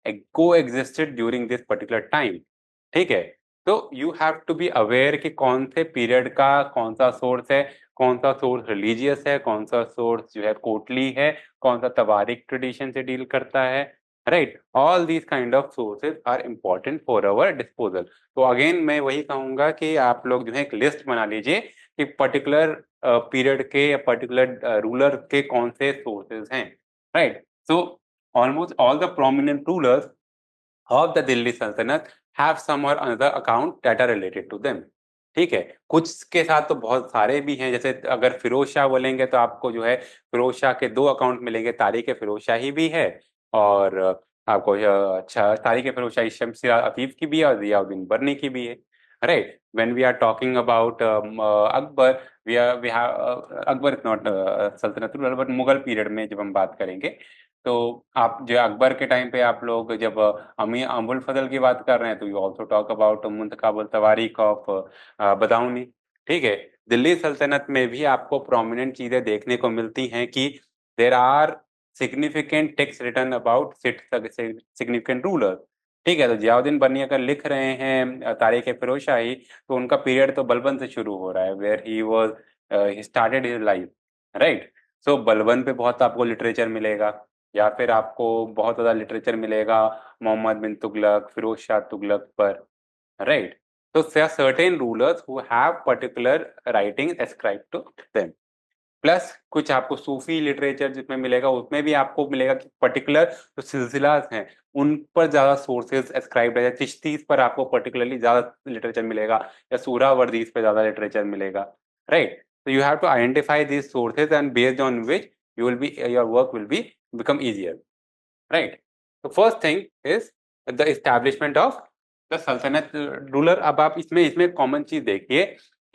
coexisted during this particular time, ठीक है। तो you have to be aware कि कौन से पीरियड का कौन सा सोर्स है, कौन सा सोर्स रिलीजियस है, कौन सा सोर्स जो है कोर्टली है, कौन सा तवारीख ट्रेडिशन से डील करता है, right? All these kind of sources are important for our disposal. तो अगेन मैं वही कहूंगा कि आप लोग जो है एक लिस्ट बना लीजिए कि पर्टिकुलर पीरियड के या पर्टिकुलर रूलर के कौन से सोर्सेज हैं, right? So almost all the prominent rulers of the Delhi Sultanate have some or another account that are related to them, ठीक है। कुछ के साथ तो बहुत सारे भी हैं, जैसे अगर फिरोज शाह बोलेंगे तो आपको जो है फिरोज शाह के दो अकाउंट मिलेंगे, तारीख फिरोज शाही भी है और आपको अच्छा तारीख फिरोज शाही शम्स अफीफ की भी है और जियाउद्दीन बर्नी की भी है, right? When we are talking about Akbar, we have Akbar is not Sultanate ruler, but Mughal period में जब हम बात करेंगे तो आप जो अकबर के टाइम पे आप लोग जब अमी अबुल फजल की बात कर रहे हैं तो you also talk about Muntakhabul Tawarikh of Badauni, ठीक है। दिल्ली सल्तनत में भी आपको प्रोमिनेंट चीजें देखने को मिलती हैं कि there are significant text written about significant ruler, ठीक है। तो जियाउद्दीन बनी अगर लिख रहे हैं तारीख फिरोज शाही तो उनका पीरियड तो बलबन से शुरू हो रहा है, where he was he started his life, right? So Balban पे बहुत आपको लिटरेचर मिलेगा, या फिर आपको बहुत ज़्यादा लिटरेचर मिलेगा मोहम्मद बिन तुगलक, फिरोज शाह तुगलक पर, राइट? तो there are certain rulers who have particular writing ascribed to them। Plus कुछ आपको सूफी लिटरेचर जिसमें मिलेगा, उसमें भी आपको मिलेगा कि पर्टिकुलर जो सिलसिलास हैं उन पर ज्यादा सोर्सेज एस्क्राइब्ड है। चिश्तीस पर आपको पर्टिकुलरली ज्यादा लिटरेचर मिलेगा या सूरावर्दीस पर ज्यादा लिटरेचर मिलेगा, right? So you have to identify these sources and based on which your work will be become easier, right? The first thing is the establishment of the सल्तनत रूलर। अब आप इसमें इसमें कॉमन चीज देखिए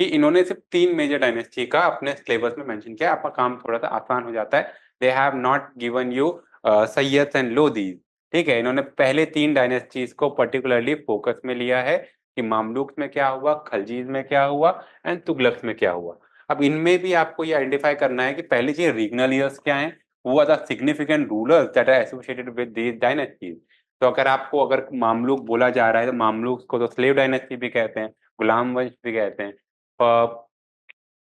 कि इन्होंने सिर्फ तीन मेजर डायनेस्टी का अपने सिलेबस में मेंशन किया, आपका काम थोड़ा सा आसान हो जाता है। They have not given you Sayyid and Lodis, ठीक है। इन्होंने पहले तीन डायनेस्टीज को पर्टिकुलरली फोकस में लिया है कि मामलुक में क्या हुआ, खलजीज में क्या हुआ एंड तुगलक में क्या हुआ। अब इनमें भी आपको ये आइडेंटिफाई करना है कि पहली चीज रीजनल ईयर्स क्या है, who are the significant rulers that are associated with these dynasties। तो अगर आपको अगर मामलुक बोला जा रहा है तो मामलुक को तो स्लेव डायनेस्टी भी कहते हैं, गुलाम वंश भी कहते हैं।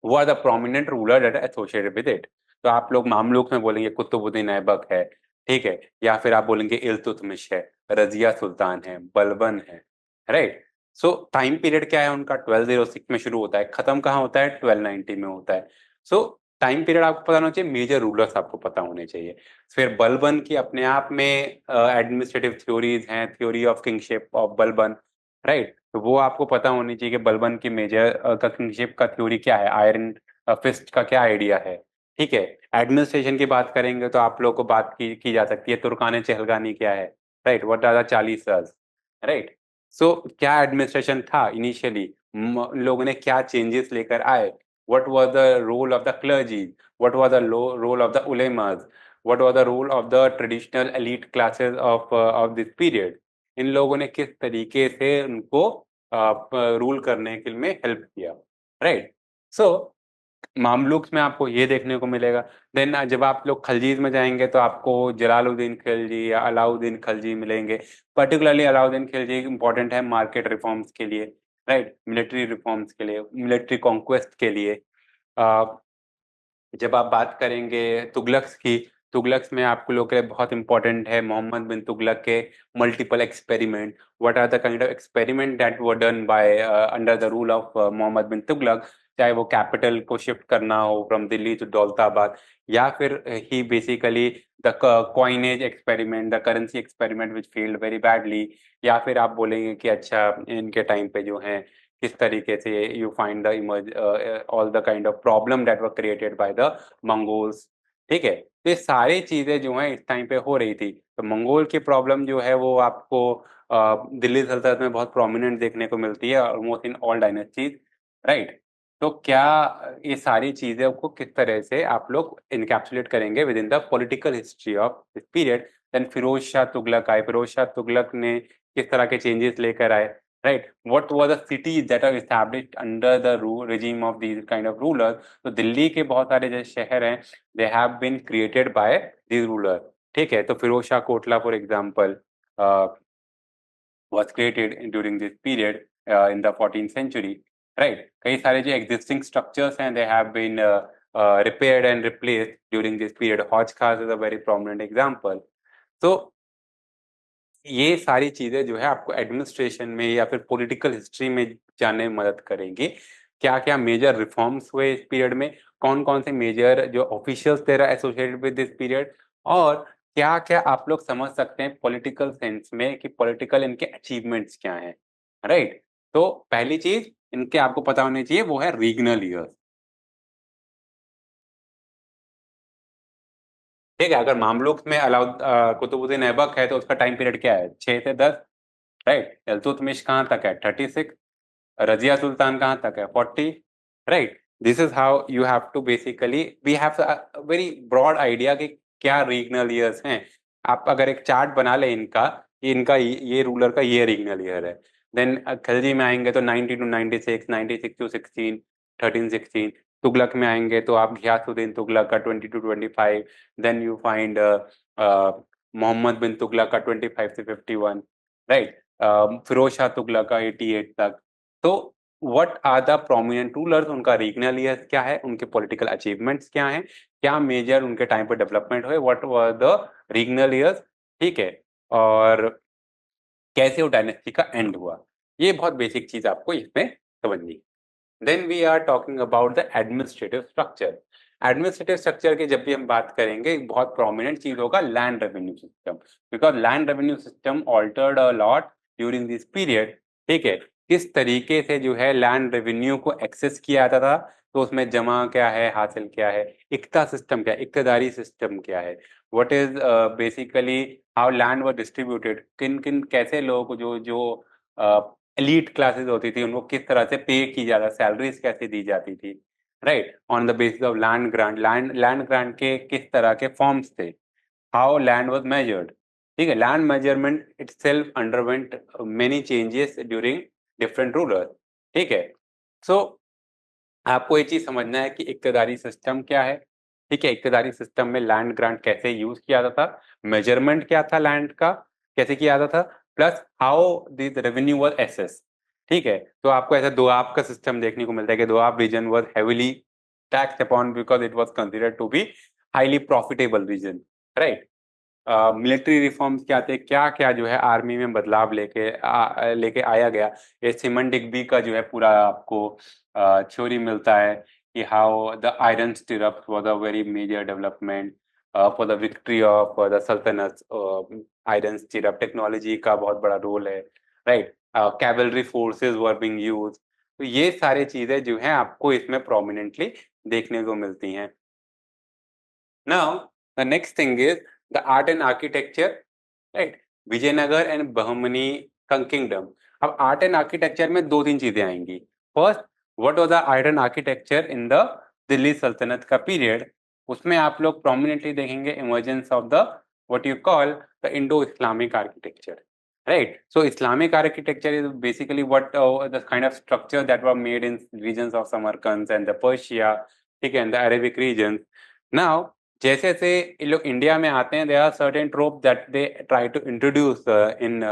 वो are the prominent ruler that associated with it. तो आप लोग मामलुक में बोलेंगे कुतुबुद्दीन ऐबक है, ठीक है, या फिर आप बोलेंगे इल्तुतमिश है, रजिया सुल्तान है, बलबन है, राइट? सो टाइम पीरियड क्या है उनका, 1206 में शुरू होता है, खत्म कहाँ होता है, 1290 में होता है। सो टाइम पीरियड आपको पता होना चाहिए, मेजर रूलर्स आपको पता होने चाहिए। फिर बलबन की अपने आप में एडमिनिस्ट्रेटिव थ्योरीज हैं, theory of kingship of Balban, right? तो वो आपको पता होनी चाहिए कि बलबन की मेजर का किंगशिप का थ्योरी क्या है, आयरन फिस्ट का क्या आइडिया है, ठीक है। एडमिनिस्ट्रेशन की बात करेंगे तो आप लोगों को बात की जा सकती है तुर्कान चहलगानी क्या है, right? What are the 40 sirs, right? So क्या एडमिनिस्ट्रेशन था इनिशियली, लोगों ने क्या चेंजेस लेकर आए, what was the role of the clergy, what was the role of the ulemas, what was the role of the traditional elite classes of this period. इन लोगों ने किस तरीके से उनको रूल करने के में हेल्प किया, राइट? सो मामलुक्स में आपको ये देखने को मिलेगा। देन जब आप लोग खलजीज में जाएंगे तो आपको जलालुद्दीन खिलजी या अलाउद्दीन खिलजी मिलेंगे। पर्टिकुलरली अलाउद्दीन खिलजी इंपॉर्टेंट है मार्केट रिफॉर्म्स के लिए, राइट, मिलिट्री रिफॉर्म्स के लिए, मिलिट्री कॉन्क्वेस्ट के लिए। जब आप बात करेंगे तुगलक्स की, तुगलक्स में आपको लोग के लिए बहुत इंपॉर्टेंट है मोहम्मद बिन तुगलक के multiple experiment. What are the kind of experiment that were done by under the rule of Mohammad bin Tughlaq, चाहे वो कैपिटल को शिफ्ट करना हो फ्रॉम दिल्ली टू दौलताबाद, या फिर he basically the coinage experiment, the currency experiment which failed very badly, या फिर आप बोलेंगे कि अच्छा इनके टाइम पे जो है किस तरीके से you find the emerge all the kind of problem that were created by the Mongols. ठीक है, तो ये सारी चीजें जो हैं इस टाइम पे हो रही थी। तो मंगोल की प्रॉब्लम जो है वो आपको दिल्ली सल्तनत में बहुत प्रोमिनेंट देखने को मिलती है almost in all dynasties, right. तो क्या ये सारी चीजें को किस तरह से आप लोग इनकैप्सुलेट करेंगे within the political history of this period. Then Firoz Shah Tughlaq आए, फिरोज शाह तुगलक ने किस तरह के चेंजेस लेकर आए, right? What were the cities that are established under the regime of these kind of rulers? तो दिल्ली के बहुत सारे जो शहर हैं they have been created by these rulers। ठीक है, तो Firoz Shah Kotla for example was created during this period in the 14th century, right? कई सारे जो existing structures हैं they have been repaired and replaced during this period। हौज खास is a very prominent example। तो ये सारी चीजें जो है आपको एडमिनिस्ट्रेशन में या फिर पॉलिटिकल हिस्ट्री में जानने में मदद करेंगी। क्या क्या मेजर रिफॉर्म्स हुए इस पीरियड में, कौन कौन से मेजर जो ऑफिशियल्स थे एसोसिएटेड विद दिस पीरियड, और क्या क्या आप लोग समझ सकते हैं पॉलिटिकल सेंस में कि पॉलिटिकल इनके अचीवमेंट्स क्या हैं, राइट। तो पहली चीज इनके आपको पता होनी चाहिए वो है रीजनल ईयर्स। ठीक है, अगर मामलुक में कुतुबुद्दीन ऐबक है तो उसका टाइम पीरियड क्या है, 6 से 10, राइट। इल्तुतमिश कहाँ तक है, 36। रजिया सुल्तान कहाँ तक है, 40, right. This is how you have to basically we have very broad idea कि क्या रीजनल ईयर्स हैं। आप अगर एक चार्ट बना ले इनका, इनका ये रूलर का ये रीजनल ईयर है। देन खिलजी में आएंगे तो 90 to 96, 96 to 16, 13 16। तुगलक में आएंगे तो आप घियासुद्दीन तुगलक का 20 to 25। Then you find Mohammad bin Tughlaq का 25 से 51, राइट। फिरोज शाह तुगलक का 88 तक। तो what are the prominent rulers, उनका रीजनल ईयर क्या है, उनके पॉलिटिकल अचीवमेंट्स क्या हैं, क्या मेजर उनके टाइम पर डेवलपमेंट हुए, what were the regional years. ठीक है, और कैसे वो डायनेस्टी का एंड हुआ, ये बहुत बेसिक चीज आपको इसमें समझनी। Then we are talking about the administrative structure. Administrative structure की जब भी हम बात करेंगे एक बहुत प्रोमिनेंट चीज होगा land revenue system, because land revenue system altered a lot during this period. ठीक है, किस तरीके से जो है लैंड रेवेन्यू को एक्सेस किया जाता था, तो उसमें जमा क्या है, हासिल क्या है, इक्ता सिस्टम क्या है, इक्तदारी सिस्टम क्या है, what is basically how land were distributed, किन किन कैसे लोगों को जो जो एलीट क्लासेस होती थी उनको किस तरह से पे की जाता, सैलरीज कैसे दी जाती थी, right, on the basis of land grant. Land grant के किस तरह के फॉर्म्स थे, हाउ लैंड वाज मेजर्ड। ठीक है, land measurement itself underwent many changes during different rulers. ठीक है, सो आपको ये चीज समझना है कि इक्तदारी सिस्टम क्या है। ठीक है, इक्तदारी सिस्टम में लैंड ग्रांट कैसे यूज किया जाता था, मेजरमेंट क्या था लैंड का, कैसे किया जाता था, plus how the revenue was assess. ठीक है, तो आपको ऐसा दोआब का सिस्टम देखने को मिलता है कि Doab region was heavily taxed upon because it was considered to be highly profitable region, right. Military reforms क्या थे, क्या क्या जो है आर्मी में बदलाव लेके आया गया, ये सिमन डिग्बी का जो है पूरा आपको थ्योरी मिलता है कि how the iron stirrup was a very major development for the victory of the Sultanate. Iron stirrup technology का बहुत बड़ा रोल है, राइट। Cavalry forces were being use. तो ये सारी चीजें जो हैं आपको इसमें प्रोमिनेंटली देखने को मिलती हैं। Now, the next thing is the art and architecture, right? Vijayanagar and Bahmani kingdom. अब आर्ट एंड आर्किटेक्चर में दो तीन चीजें आएंगी। First, what was the art and architecture in the Delhi सल्तनत का पीरियड, उसमें आप लोग प्रोमिनेंटली देखेंगे emergence of the what you call the Indo Islamic architecture, right? So Islamic architecture is basically what the kind of structure that were made in regions of Samarkand and the Persia, ठीक है, in the Arabic region. Now जैसे जैसे ये लोग इंडिया में आते हैं, there are certain trope that they try to introduce in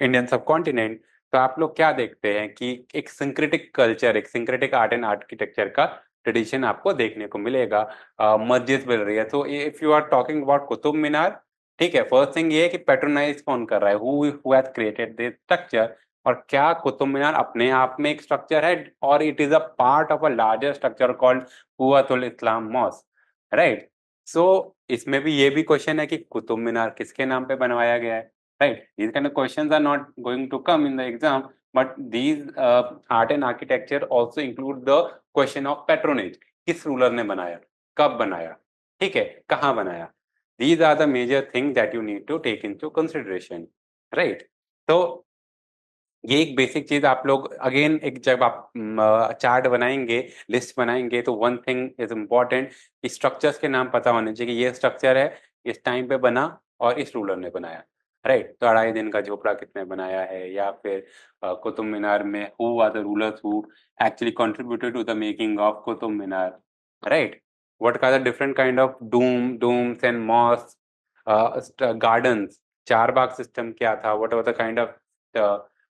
Indian subcontinent. तो आप लोग क्या देखते हैं कि एक सिंक्रेटिक कल्चर, एक सिंक्रेटिक आर्ट एंड आर्किटेक्चर का ट्रेडिशन आपको देखने को मिलेगा। मस्जिद मिल रही है, तो if you are talking about Qutub Minar, ठीक है, फर्स्ट थिंग ये है कि पेट्रोनाइज कौन कर रहा है, who has created this structure. और क्या कुतुब मीनार अपने आप में एक स्ट्रक्चर है, और it is a part of a larger structure called Quwwatul Islam mosque, right. So इसमें भी ये भी क्वेश्चन है कि कुतुब मीनार किसके नाम पे बनवाया गया है, right. these kind of questions are not going to come in the exam, but these art and architecture also include the question of patronage, किस रूलर ने बनाया, कब बनाया, ठीक है, कहाँ बनाया। these are the major things that you need to take into consideration, right। तो ये एक बेसिक चीज आप लोग अगेन, एक जब आप चार्ट बनाएंगे, लिस्ट बनाएंगे, तो one thing is important, structures के नाम पता होने चाहिए कि ये स्ट्रक्चर है, इस टाइम पे बना और इस रूलर ने बनाया, राइट। तो 2.5 दिन का झोपड़ा किसने बनाया है, या फिर कुतुब मीनार में who are the rulers who actually contributed to the making of Qutub Minar, right. What are the different kind of domes and mosque, gardens, char bagh system क्या था, व्हाट आर द काइंड ऑफ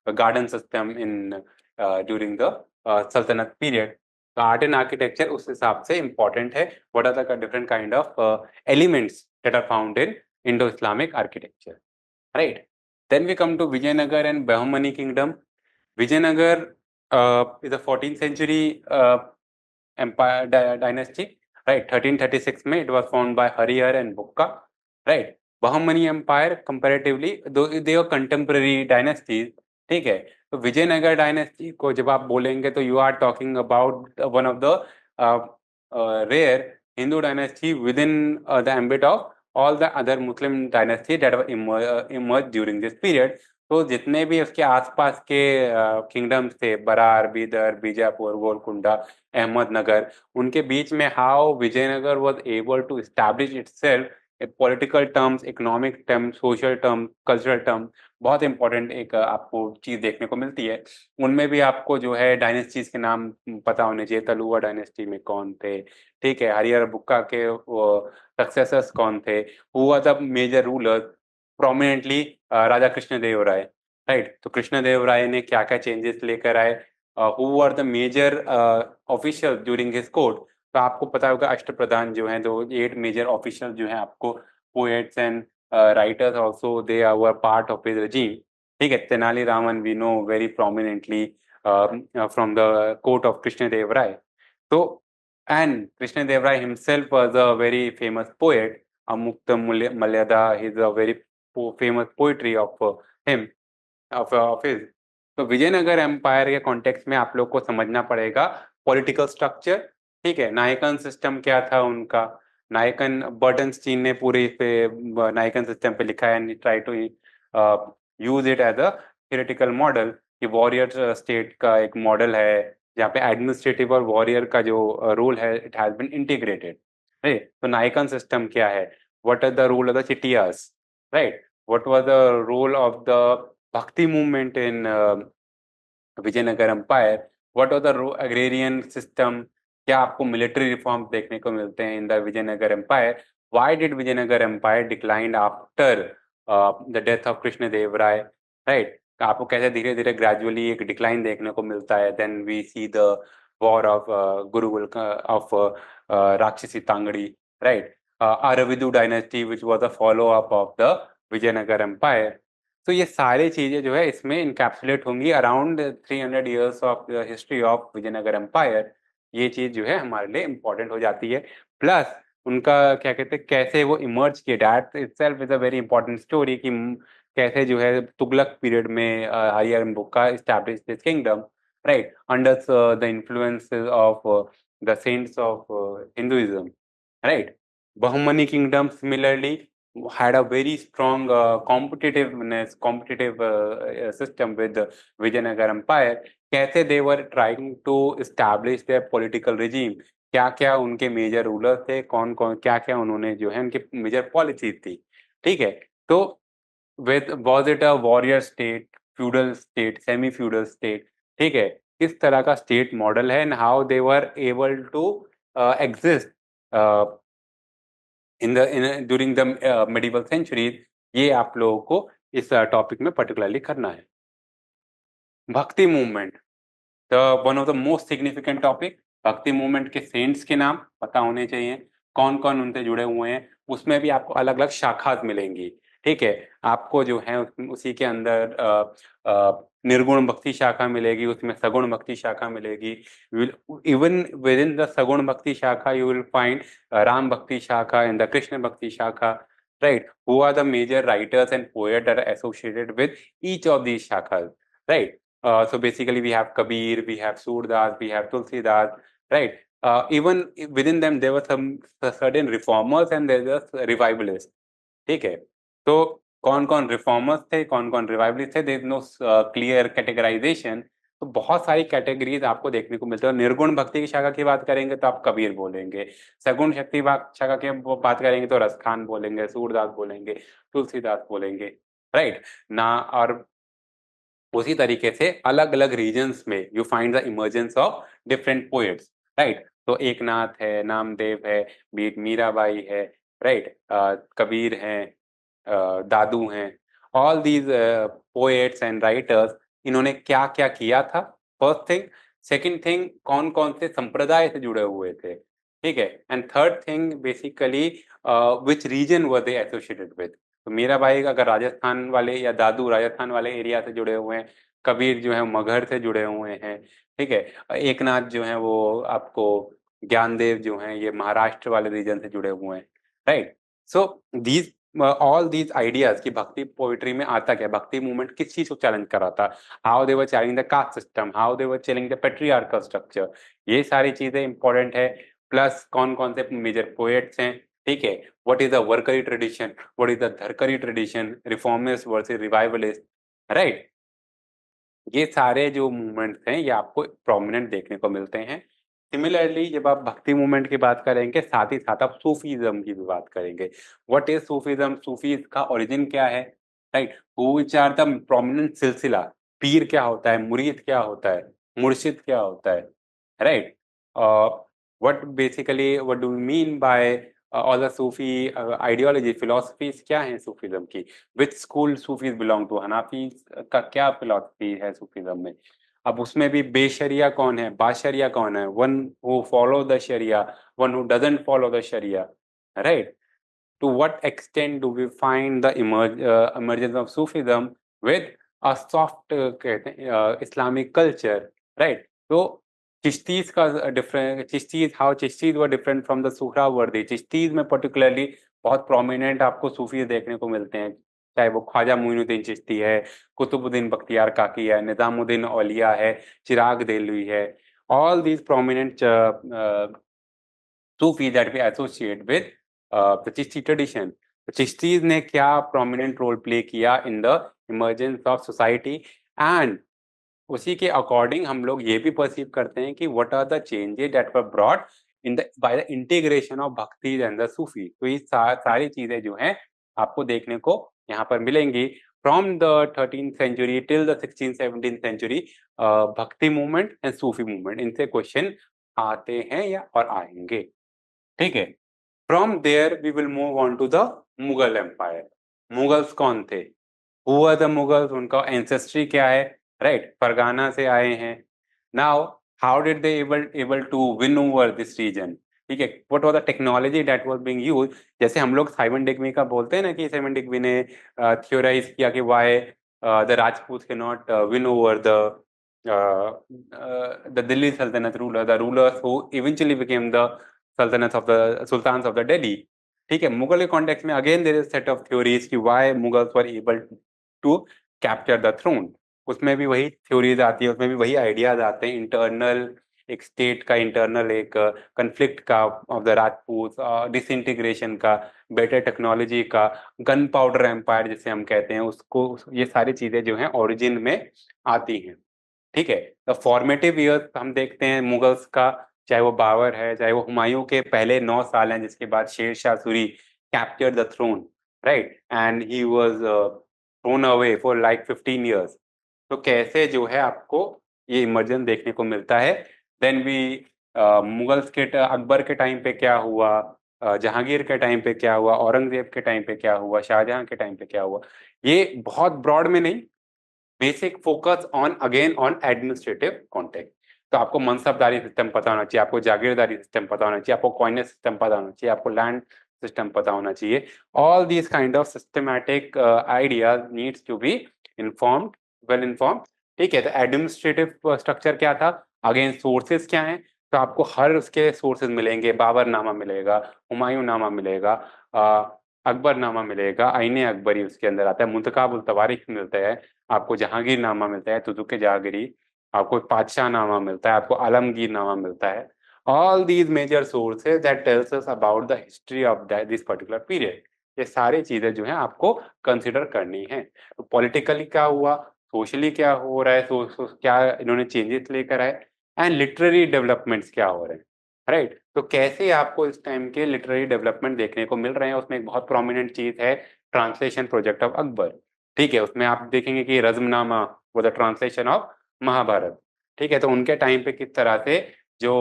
garden system in during the Sultanate period। तो आर्ट एंड आर्किटेक्चर उस हिसाब से इम्पोर्टेंट है। What are the different kind of elements that are found in Indo Islamic architecture, right. Then we come to Vijayanagar and Bahmani kingdom. Vijayanagar is a 14th century empire dynasty, right? 1336 में it was founded by Harihar and Bukka, right? Bahmani empire comparatively though they are contemporary dynasties, ठीक है। तो विजयनगर डायनेस्टी को जब आप बोलेंगे तो you are talking about one of the rare Hindu dynasty within the ambit of all the other Muslim dynasty that emerge during this period. तो जितने भी उसके आसपास के किंगडम्स थे, बरार, बीदर, बीजापुर, गोलकुंडा, अहमदनगर, उनके बीच में how Vijayanagar was able to establish itself, political terms, economic term, social term, cultural term, बहुत इंपॉर्टेंट एक आपको चीज देखने को मिलती है। उनमें भी आपको जो है डायनेस्टीज के नाम पता होने चाहिए, तलुआ डायनेस्टी में कौन थे, ठीक है, हरिहर बुक्का के सक्सेसर्स कौन थे, who are the major ruler, prominently Raja Krishnadeva Raya, right. तो कृष्णदेव राय ने क्या क्या चेंजेस लेकर आए, who are the major official during his court. तो आपको पता होगा अष्टप्रधान जो हैं, दो 8 मेजर ऑफिशियल जो हैं, आपको poets and writers also, they were part of his regime, ठीक है। Tenali Raman we know very prominently from the court of Krishnadev Rai। तो and Krishnadev Rai himself was a very famous poet, Mukta Malyada, he is a very famous poetry of him, of his। तो विजयनगर एम्पायर के कॉन्टेक्स्ट में आप लोग को समझना पड़ेगा पॉलिटिकल स्ट्रक्चर, ठीक है, नायकन सिस्टम क्या था उनका। नायकन बर्टनस्टीन ने पूरे इस पे नायकन सिस्टम पे लिखा है, and try to use it as a theoretical model, कि वॉरियर स्टेट का एक मॉडल है जहाँ पे एडमिनिस्ट्रेटिव और वॉरियर का जो रोल है it has been integrated, right. तो नायकन सिस्टम क्या है, what are the role of the Chettiars, right, what was the role of the Bhakti movement in Vijayanagara empire, what was the agrarian system, क्या आपको मिलिट्री रिफॉर्म्स देखने को मिलते हैं in the Vijayanagara empire, why did Vijayanagara empire decline after the death of Krishnadeva Raya, right. आपको कैसे धीरे धीरे ग्रेजुअली एक डिक्लाइन देखने को मिलता है। Then we see the war of गुरुकुल of Rakshasi Tangadi, right, Aravidu dynasty which was a follow up of the Vijayanagara empire. तो ये सारी चीजें जो है इसमें इनकैप्सुलेट होंगी around 300 years of history of Vijayanagara empire. ये चीज जो है हमारे लिए इम्पोर्टेंट हो जाती है। प्लस उनका क्या कहते हैं, कैसे वो इमर्ज किए, that itself is a very important story, कि कैसे जो है तुगलक पीरियड में Harihara Bukka establish this kingdom, right, under the influence of the saints of Hinduism, right. Bahmani kingdom similarly had a very strong competitive system with the Vijayanagar Empire। कैसे they were trying to establish their political regime, क्या क्या उनके मेजर रूलर थे, कौन कौन क्या क्या उन्होंने जो है उनकी मेजर पॉलिसी थी, ठीक है। तो with was it a warrior state, feudal state, semi feudal state, ठीक है, किस तरह का स्टेट मॉडल है, and how they were able to exist in during the medieval centuries, ये आप लोगों को इस टॉपिक में पर्टिकुलरली करना है। भक्ति movement, the one of the most significant topic. भक्ति मूवमेंट के सेंट्स के नाम पता होने चाहिए, कौन कौन उनसे जुड़े हुए हैं। उसमें भी आपको अलग अलग शाखाएं मिलेंगी, ठीक है। आपको जो है उसी के अंदर निर्गुण भक्ति शाखा मिलेगी, उसमें सगुण भक्ति शाखा मिलेगी। इवन विद इन द सगुण भक्ति शाखा यू विल फाइंड राम भक्ति शाखा एंड द कृष्ण भक्ति शाखा, right? Who are the major writers and poets that are associated with each of these shakhas, right? So basically we have Kabir, we have Surdas, we have Tulsidas, right? Even within them there were some certain reformers and there were revivalists, ठीक है। तो कौन कौन रिफॉर्मर्स थे, कौन कौन रिवाइवलिस्ट थे, there is no clear categorisation. तो बहुत सारी कैटेगरीज आपको देखने को मिलते हैं। निर्गुण भक्ति की शाखा की बात करेंगे तो आप कबीर बोलेंगे, सगुण शक्ति शाखा की बात करेंगे तो रसखान बोलेंगे, सूरदास बोलेंगे, तुलसीदास बोलेंगे, राइट ना। और उसी तरीके से अलग अलग रीजन्स में you find the emergence of different poets, right. तो एकनाथ है, नामदेव है, बीट मीराबाई है, राइट, कबीर है, दादू हैं। All these poets and writers, इन्होंने क्या क्या किया था, फर्स्ट थिंग। सेकंड थिंग, कौन कौन से संप्रदाय से जुड़े हुए थे, ठीक है। And third thing basically which region were they associated with. तो मीराबाई अगर राजस्थान वाले या दादू राजस्थान वाले एरिया से जुड़े हुए हैं, कबीर जो है मगहर से जुड़े हुए हैं, ठीक है। एकनाथ जो है वो आपको, ज्ञानदेव जो हैं ये महाराष्ट्र वाले रीजन से जुड़े हुए हैं, right. So these all these ideas की भक्ति पोइट्री में आता क्या, भक्ति मूवमेंट किस चीज को चैलेंज कर रहा था, how they were challenging the caste system, how they were challenging the patriarchal structure, ये सारी चीजें इंपॉर्टेंट है। प्लस कौन कौन से मेजर पोएट्स हैं, ठीक है। What is the Warkari tradition, what is the Dharkari tradition, reformist versus revivalist, right. ये सारे जो मूवमेंट्स हैं ये आपको प्रोमिनेंट देखने को मिलते हैं। सिमिलरली जब आप भक्ति मूवमेंट की बात करेंगे, साथ ही साथ आप सूफीज्म की भी बात करेंगे। व्हाट इज सूफीज्म, सूफीज का ओरिजिन क्या है, राइट। Which are the prominent silsila, पीर क्या होता है, मुरीद क्या होता है, मुर्शिद क्या होता है, right. What basically what do mean by all the Sufi ideology, philosophies क्या है सूफीज्म की, which school Sufis belong to, Hanafi का क्या फिलोसफी है सूफीज्म में। अब उसमें भी बेशरिया कौन है, बाशरिया कौन है, one who follow the sharia, one who doesn't follow the sharia, right. To what extent do we find the emergence of Sufism with a soft कहते हैं Islamic culture, right? तो चिश्तीज का different, Chishtis, how Chishtis were different from the Suhrawardi. Chishtis में पर्टिकुलरली बहुत प्रोमिनेंट आपको सूफीज देखने को मिलते हैं, चाहे वो ख्वाजा मोइनुद्दीन चिश्ती है, कुतुबुद्दीन बख्तियार काकी है, निजामुद्दीन औलिया है, चिराग देलवी है। All these prominent Sufis that we associate with the Chishti tradition. Chishtis ने क्या prominent role play किया in the emergence of society, and उसी के अकॉर्डिंग हम लोग ये भी परसीव करते हैं कि what are the changes that were brought in the by the integration of bhakti and the Sufi। तो ये सारी चीजें जो हैं आपको देखने को यहाँ पर मिलेंगी। From the 13th century till the 16th 17th century, Bhakti movement and Sufi movement, इनसे क्वेश्चन आते हैं या और आएंगे, ठीक है। From there we will move on to the Mughal empire. Mughals कौन थे, हु आर द मुगल्स, उनका एंसेस्ट्री क्या है, राइट, फरगाना से आए हैं। Now how did they able to win over this region, ठीक है। What was the technology that was being used. जैसे हम लोग साइमन डिग्वी का बोलते हैं ना कि साइमन डिग्वी ने थियोराइज किया कि why the Rajput can not win over the Delhi sultanate ruler, the rulers who eventually became the sultanate of the sultans of the Delhi, ठीक है। मुगल के कॉन्टेक्स्ट में again there is set of theories कि why Mughals were able to capture the throne. उसमें भी वही थ्योरीज आती है, उसमें भी वही आइडियाज आते हैं, इंटरनल एक स्टेट का, इंटरनल एक कन्फ्लिक्ट का ऑफ द राजपूत, डिसइंटीग्रेशन का, बेटर टेक्नोलॉजी का, गन पाउडर एम्पायर जिसे हम कहते हैं उसको, ये सारी चीजें जो हैं ओरिजिन में आती हैं, ठीक है। द फॉर्मेटिव ईयर्स हम देखते हैं मुगल्स का, चाहे वो बाबर है, चाहे वो हुमायूं के पहले 9 साल हैं जिसके बाद Sher Shah Suri capture the throne, right, and he was thrown away for like 15 years. तो कैसे जो है आपको ये इमर्जन देखने को मिलता है। देन वी मुगल्स के अकबर के टाइम पे क्या हुआ, जहांगीर के टाइम पे क्या हुआ, औरंगजेब के टाइम पे क्या हुआ, शाहजहां के टाइम पे क्या हुआ। ये बहुत ब्रॉड में नहीं, basic focus on again on administrative contact. तो आपको मनसबदारी सिस्टम पता होना चाहिए, आपको जागीरदारी सिस्टम पता होना चाहिए, आपको कॉइनेज सिस्टम पता होना चाहिए, आपको लैंड सिस्टम पता होना चाहिए। All these kind of systematic ideas needs to be informed, well informed. ठीक है, तो एडमिनिस्ट्रेटिव स्ट्रक्चर क्या था, अगेन सोर्सेज क्या है, तो आपको हर उसके सोर्सेज मिलेंगे, बाबरनामा मिलेगा, हुमायूं नामा मिलेगा, अकबरनामा मिलेगा, आईने अकबरी उसके अंदर आता है, मुंतखाब उल तवारीख मिलता है, आपको जहांगीर नामा मिलता है, तुजुक जहांगीरी, आपको पातशाह नामा मिलता है, आपको आलमगीर नामा मिलता है। All these major sources that tells us about the history of this particular period. ये सारी चीजें जो है आपको कंसिडर करनी है। तो पॉलिटिकली क्या हुआ, सोशली क्या हो रहा है, क्या इन्होंने चेंजेस लेकर आए, एंड लिटरेरी डेवलपमेंट्स क्या हो रहे हैं, राइट। तो कैसे आपको इस टाइम के लिटरेरी डेवलपमेंट देखने को मिल रहे हैं, उसमें एक बहुत प्रोमिनेंट चीज है ट्रांसलेशन प्रोजेक्ट ऑफ अकबर। ठीक है, उसमें आप देखेंगे कि रज़्मनामा वो द ट्रांसलेशन ऑफ महाभारत। ठीक है, तो उनके टाइम पे किस तरह से जो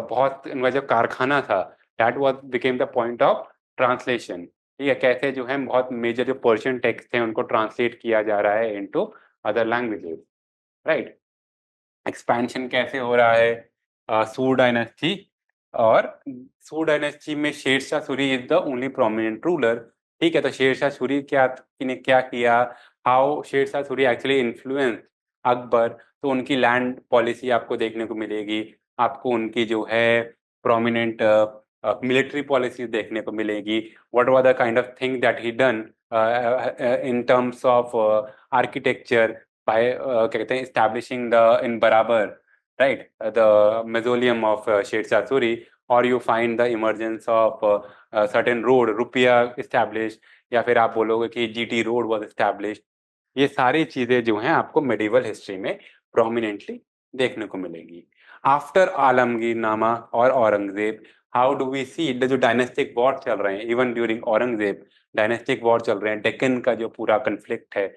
बहुत इनका जो कारखाना था, that was became the point of translation. ठीक है, कैसे जो है बहुत मेजर जो पर्शियन टेक्स्ट थे उनको ट्रांसलेट किया जा रहा है into other languages, right. Expansion कैसे हो रहा है, सूर डायनेस्टी, और सूर डायनेस्टी में Sher Shah Suri is the only prominent ruler. ठीक है, तो शेरशाह सूरी क्या ने क्या किया, how Sher Shah Suri actually influence Akbar. तो उनकी लैंड पॉलिसी आपको देखने को मिलेगी, आपको उनकी जो है प्रोमिनेंट मिलिट्री पॉलिसीज देखने को मिलेगी। What were the kind of thing that he done in terms of architecture by क्या कहते हैं establishing the in Barabar, right, the mausoleum of Sher Shah Suri, or you find the emergence of certain road रुपया established, या फिर आप बोलोगे कि जीटी रोड was established। ये सारी चीजें जो हैं आपको मेडिवल हिस्ट्री में प्रोमिनेंटली देखने को मिलेगी। आफ्टर आलमगीर नामा और Aurangzeb, how do we see the जो डायनेस्टिक वॉर चल रहे हैं, even during Aurangzeb dynastic war चल रहे हैं, डेक्कन का जो पूरा कन्फ्लिक्ट है।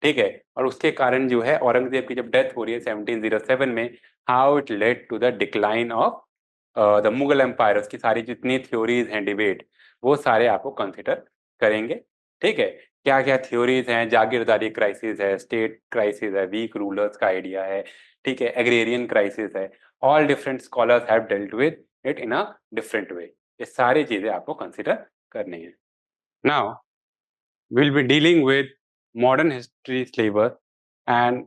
ठीक है, और उसके कारण जो है औरंगजेब की जब डेथ हो रही है 1707 में, how it led to the decline of the Mughal empire. उसकी सारी जितनी थ्योरीज हैं डिबेट, वो सारे आपको कंसिडर करेंगे। ठीक है, क्या क्या थ्योरीज हैं, जागीरदारी क्राइसिस है, स्टेट क्राइसिस है, वीक रूलर्स का आइडिया है, ठीक है, एग्रेरियन क्राइसिस है। All different scholars have dealt with it in a different way. ये सारी चीजें आपको कंसिडर करनी है। Now we'll be dealing with modern history syllabus, and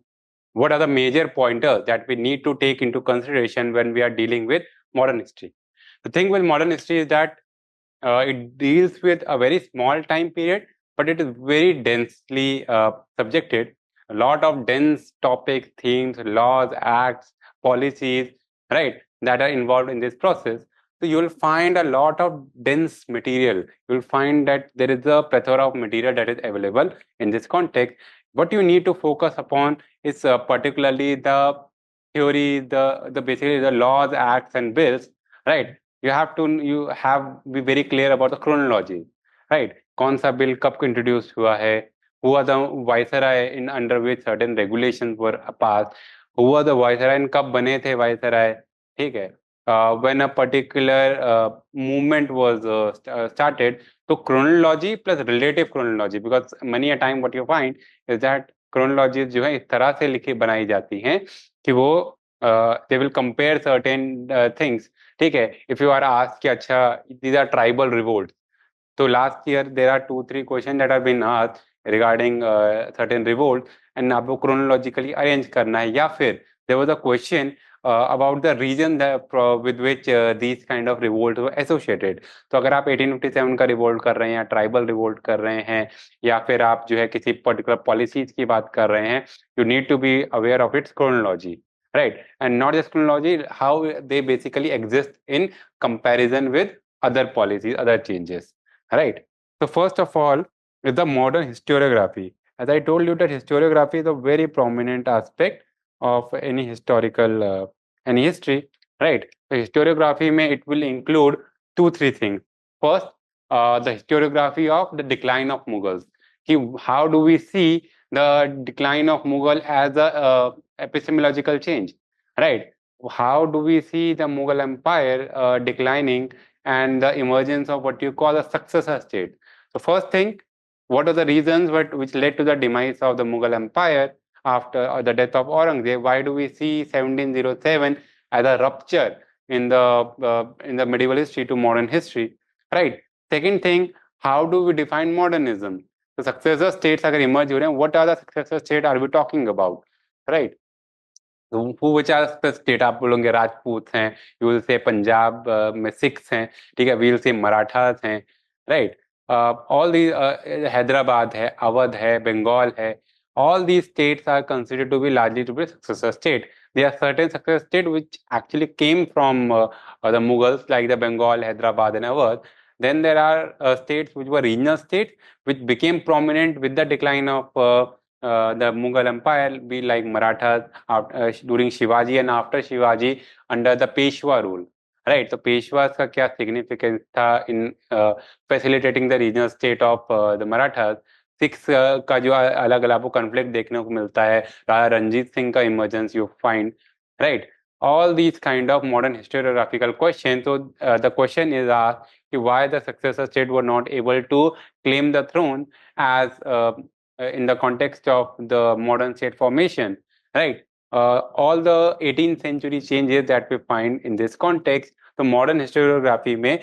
what are the major pointers that we need to take into consideration when we are dealing with modern history. The thing with modern history is that it deals with a very small time period, but it is very densely subjected. A lot of dense topics, themes, laws, acts, policies, right, that are involved in this process. So you will find a lot of dense material. You will find that there is a plethora of material that is available in this context. What you need to focus upon is particularly the theory, the basically the laws, acts, and bills, right? You have be very clear about the chronology, right? कौन सा बिल कब इंट्रोड्यूस हुआ है, हुआ the viceroy in under which certain regulations were passed, हुआ द वायसराय इन कब बने थे वायसराय। ठीक है, when a particular movement was started. तो chronology plus relative chronology, because many a time what you find is that chronology जो है इस तरह से लिखी बनाई जाती हैं कि वो they will compare certain things. ठीक है, इफ यू आर आस्क्ड कि अच्छा दीज आर ट्राइबल रिवोल्ट, तो last year there are 2-3 question that are been asked regarding certain revolt, and आपको क्रोनोलॉजिकली अरेंज करना है। या फिर there was a question about the region that with which these kind of revolt were associated। तो अगर आप 1857 का रिवोल्ट कर रहे हैं या ट्राइबल रिवोल्ट कर रहे हैं, या फिर आप जो है किसी पर्टिकुलर पॉलिसीज की बात कर रहे हैं, you need to be aware of its chronology, right, and not just chronology, how they basically exist in comparison with other policies, other changes, right. So first of all is the modern historiography. As I told you that historiography is a very prominent aspect of any historical any history, right. So historiography may it will include 2-3 things. First, the historiography of the decline of Mughals. How do we see the decline of Mughal as a epistemological change, right? how do we see the Mughal Empire declining and the emergence of what you call a successor state? So first thing, what are the reasons which led to the demise of the Mughal Empire after the death of Aurangzeb? Why do we see 1707 as a rupture in the medieval history to modern history? Right. Second thing, how do we define modernism? The successor states अगर emerge हो रहे हैं, what are the successor state are we talking about? Right. which are the state आप बोलोगे राजपूत हैं, यू विल से पंजाब में सिख्स हैं, ठीक है, वील से मराठास हैं, राइट, ऑल दी हैदराबाद है, अवध है, बंगाल है, all these states are considered to be largely to be successor state. There are certain successor state which actually came from the Mughals like the Bengal, Hyderabad and Awadh. Then there are states which were regional states which became prominent with the decline of the Mughal Empire, be like Marathas during Shivaji and after Shivaji under the Peshwa rule. Right, तो पेशवास का क्या सिग्निफिकेंस था in facilitating the regional state of the Marathas? Six का जो अलग अलग आपको कॉन्फ्लिक्ट देखने को मिलता है, राजा रंजीत सिंह का emergence you find, right, all these kind of modern historiographical questions. So the question is asked why the successor state were not able to claim the throne as in the context of the modern state formation, right? All the 18th century changes that we find in this context, the modern historiography में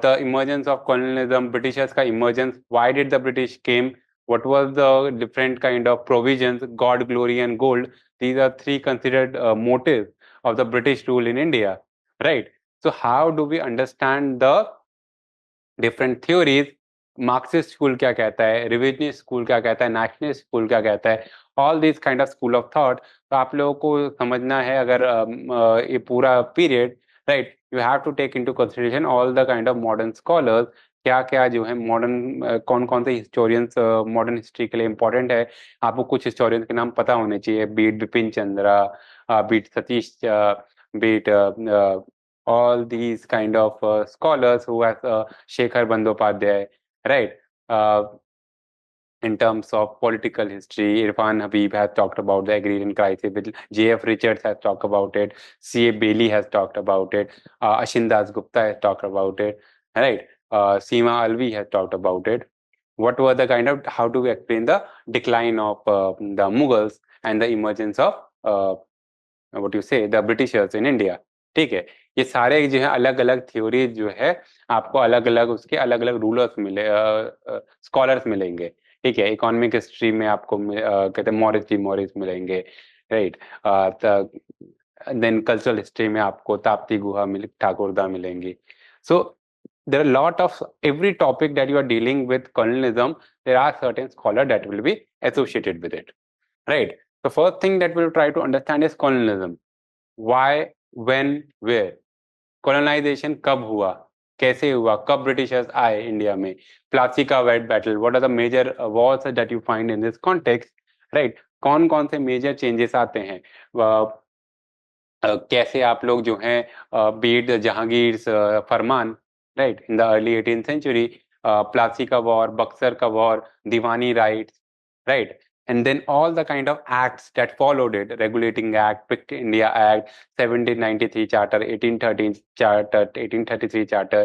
the emergence of colonialism, Britishers का emergence, why did the British came, what was the different kind of provisions, God, glory and gold, these are three considered motives of the British rule in India, right? So how do we understand the different theories? Marxist school क्या कहता है, रिविजनिस्ट स्कूल क्या कहता है, नेशनलिस्ट स्कूल क्या कहता है, all this kind of school of thought. तो आप लोगों को समझना है अगर ये पूरा period, right, you have to take into consideration all the kind of modern scholars, क्या क्या जो है मॉडर्न कौन कौन से हिस्टोरियंस मॉडर्न हिस्ट्री के लिए इंपॉर्टेंट है. आपको कुछ हिस्टोरियंस के नाम पता होने चाहिए, be it Bipin Chandra, be it Satish, be it all these kind of scholars who has Shekhar Bandyopadhyay, right? In terms of political history, Irfan Habib has talked about the agrarian crisis. J.F. Richards has talked about it. C.A. Bailey has talked about it. Ashin Das Gupta has talked about it, right? Seema Alvi has talked about it. What were the kind of, how do we explain the decline of the Mughals and the emergence of what you say the Britishers in India? ठीक है, ये सारे जो है अलग अलग थ्योरीज जो है आपको अलग अलग उसके अलग अलग रूलर्स मिले, स्कॉलर्स मिलेंगे. ठीक है, इकोनॉमिक हिस्ट्री में आपको कहते हैं मॉरिस मिलेंगे, राइट. देन कल्चरल हिस्ट्री में आपको ताप्ती गुहा ठाकुरदा मिलेंगी. सो there are a lot of every topic that you are dealing with colonialism, there are certain scholars that will be associated with it, right? The first thing that we'll try to understand is colonialism. Why, when, where? colonization कब हुआ, कैसे हुआ, कब ब्रिटिशर्स आए इंडिया में, प्लासी का वेट battle, what are the major wars that you find in this context, right, कौन कौन से मेजर चेंजेस आते हैं, कैसे आप लोग जो हैं बीट जहांगीर फरमान, right, in the early 18th century, Plassey का वॉर, बक्सर का वॉर, दीवानी rights, right, and then all the kind of acts that followed it, regulating act, Picked India Act, 1793 charter, 1813 charter, 1833 charter,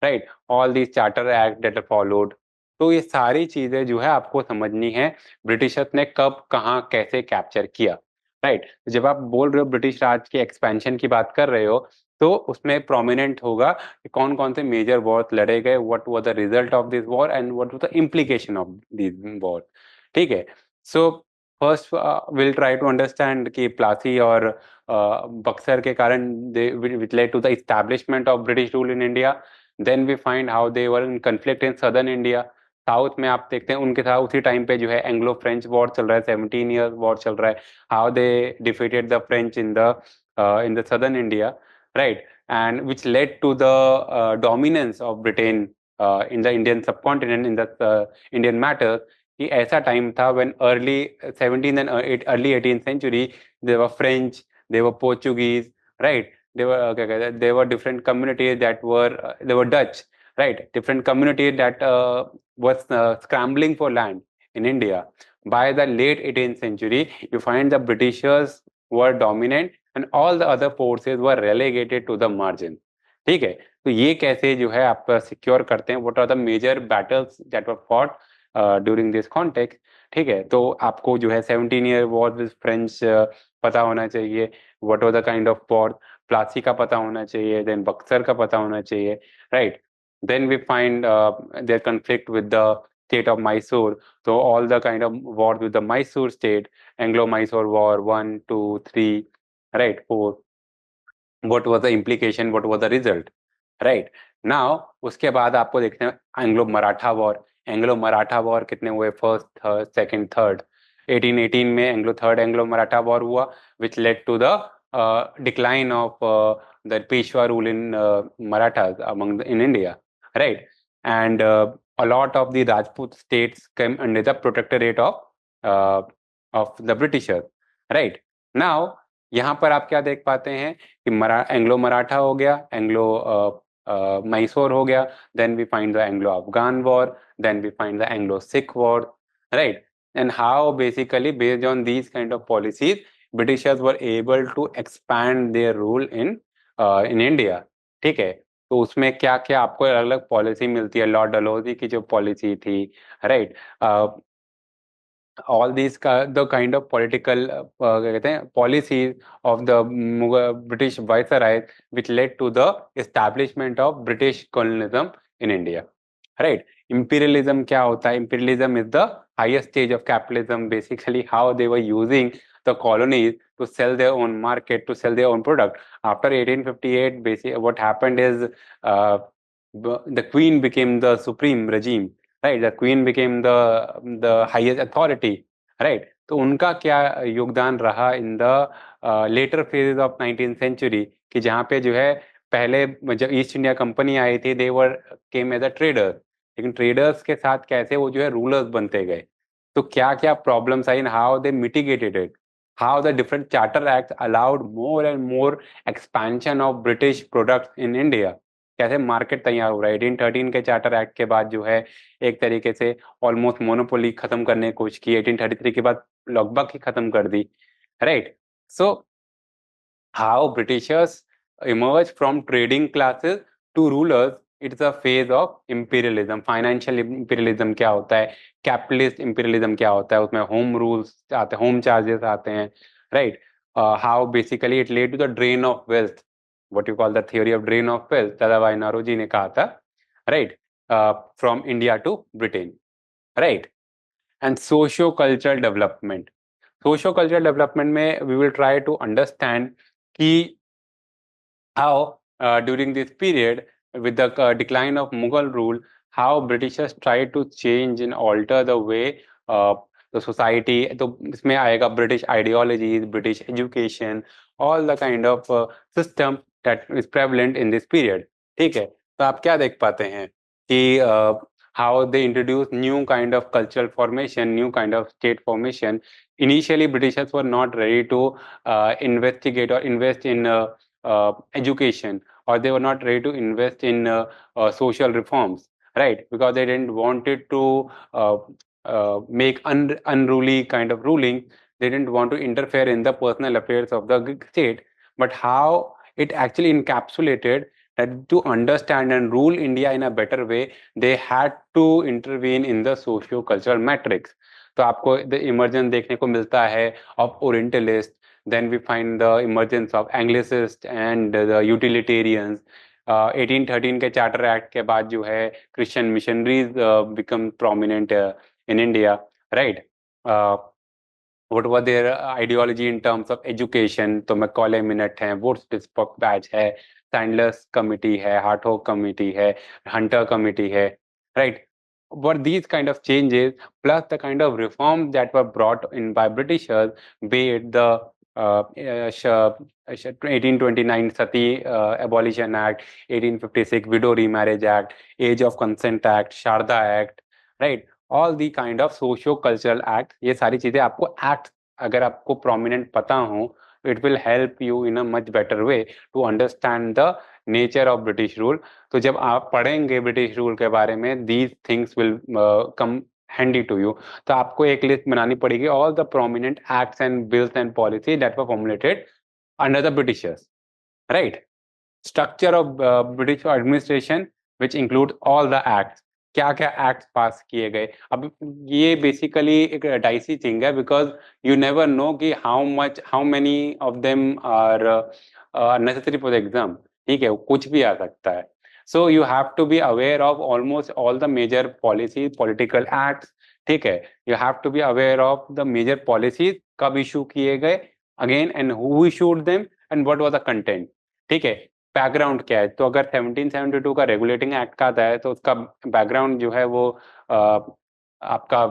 right, all these charter act that are followed. तो ये सारी चीजें जो है आपको समझनी है ब्रिटिशर्स ने कब कहाँ कैसे कैप्चर किया, राइट. जब आप बोल रहे हो ब्रिटिश राज के एक्सपेंशन की बात कर रहे हो तो उसमें प्रोमिनेंट होगा कि कौन कौन से मेजर वॉर लड़े गए, what was the result of this war and what was the implication of this war. ठीक है, so first will try to understand कि प्लासी और बक्सर के कारण which led to the establishment of British rule in India. Then we find how they were in conflict in southern India. South में आप देखते हैं उनके साथ उसी टाइम पे जो है एंग्लो फ्रेंच वॉर चल रहा है, 17 ईयर्स वॉर चल रहा है. How they defeated the French in the southern India, right, and which led to the dominance of Britain in the Indian subcontinent in the Indian matter. कि ऐसा टाइम था when early 17th and early 18th century there were French, there were Portuguese, right, there were there were different communities that were there were Dutch, right, different communities that was scrambling for land in India. By the late 18th century you find the Britishers were dominant and all the other forces were relegated to the margin. ठीक है, तो ये कैसे जो है आप सिक्योर करते हैं, what are the major battles that were fought during this context. ठीक है, तो आपको जो है 17 ईयर वॉर विद फ्रेंच पता होना चाहिए, what was the kind of war. Plassey का पता होना चाहिए, देन बक्सर का पता होना चाहिए, right. Then we find their conflict with the state of Mysore. So all the kind of wars with the Mysore state, Anglo-Mysore War, 1, 2, 3, right, 4. What was the implication? What was the result? Right. Now उसके बाद आपको देखते हैं Anglo Maratha war. Anglo Maratha war कितने हुए? First, third, second, third. 1818 में थर्ड एंग्लो मराठा वॉर हुआ, which led to the decline of the Peshwa rule in Marathas in India, right? And a lot of the Rajput states came under the protectorate of the Britishers, right? Now यहाँ पर आप क्या देख पाते हैं कि एंग्लो मराठा हो गया, एंग्लो मैसूर हो गया, then we find the Anglo-Afghan war, then we find the Anglo-Sikh war, right? And how basically based on these kind of policies, Britishers were able to expand their rule in India. ठीक है, तो उसमें क्या क्या आपको अलग अलग पॉलिसी मिलती है. लॉर्ड डलहौजी की जो पॉलिसी थी, right, all these the kind of political क्या कहते हैं policies of the British viceroy which led to the establishment of British colonialism in India, right? Imperialism क्या होता है? Imperialism is the highest stage of capitalism, basically how they were using the colonies to sell their own market, to sell their own product. After 1858, basically what happened is the queen became the supreme regime, right? The queen became the highest authority, right? तो उनका क्या योगदान रहा in the later phases of 19th century, कि जहाँ पे जो है पहले जब ईस्ट इंडिया कंपनी आई थी, दे वर केम एज अ ट्रेडर, लेकिन ट्रेडर्स के साथ कैसे वो जो है रूलर्स बनते गए, तो क्या क्या problems I, how they mitigated it, how the different charter act allowed more and more expansion of British products in India, कैसे मार्केट तैयार हो रहा है. 1813 के चार्टर एक्ट के बाद जो है एक तरीके से ऑलमोस्ट मोनोपोली खत्म करने की कोशिश की, 1833 के बाद लगभग ही खत्म कर दी, right. So how Britishers emerge from trading classes to rulers, it's a phase of imperialism. Financial imperialism क्या होता है, कैपिटलिस्ट इंपीरियलिज्म क्या होता है, उसमें होम रूल्स आते हैं, होम चार्जेस आते हैं, right. How basically it led to the drain of wealth, what you call the theory of drain of wealth, Dadabhai Naoroji ने कहा था, right, from India to Britain, right. And socio-cultural development. Socio-cultural development में we will try to understand कि how during this period with the decline of Mughal rule, how Britishers tried to change and alter the way the society. तो इसमें आएगा British ideologies, British education, all the kind of system that is prevalent in this period. ठीक है, तो आप क्या देख पाते हैं कि how they introduced new kind of cultural formation, new kind of state formation. Initially, Britishers were not ready to investigate or invest in education, or they were not ready to invest in social reforms, right? Because they didn't wanted to make unruly kind of ruling. They didn't want to interfere in the personal affairs of the state. But how it actually encapsulated that to understand and rule India in a better way, they had to intervene in the socio-cultural matrix. तो आपको the emergence देखने को मिलता है of Orientalists. Then we find the emergence of Anglicists and the utilitarians. 1813 के चार्टर एक्ट के बाद जो है Christian missionaries become prominent in India, right. what were their ideology in terms of education? तो मैकॉले मिनट है, वुड्स डिस्पॉक बैच है, सैंडलर्स कमिटी है, हार्टोग कमिटी है, हंटर कमिटी है, right. Were these kind of changes plus the kind of reforms that were brought in by Britishers, be it the 1829 Sati Abolition Act, 1856 Widow Remarriage Act, Age of Consent Act, Sharda Act, right. All the kind of socio cultural act, ये सारी चीजें आपको एक्ट अगर आपको प्रोमिनेंट पता हो, it will help you in a much better way to understand the nature of British rule. तो जब आप पढ़ेंगे ब्रिटिश रूल के बारे में, these things will come handy to you. तो आपको एक लिस्ट बनानी पड़ेगी, all the prominent acts and bills and policy that were formulated under the Britishers, right. Structure of British administration which include all the acts, क्या क्या एक्ट पास किए गए। अब ये बेसिकली एक डाइसी थिंग है, बिकॉज यू नेवर नो कि how many of them are necessary for the exam, ठीक है, कुछ भी आ सकता है। So you have to be aware of almost all the major policies, political acts, ठीक है। You have to be aware of the major policies, कब इशू किए गए, again, and who issued them and what was the content, ठीक है। बैकग्राउंड क्या है, तो अगर 1772 का रेगुलेटिंग एक्ट का आता है तो उसका बैकग्राउंड जो है वो आपका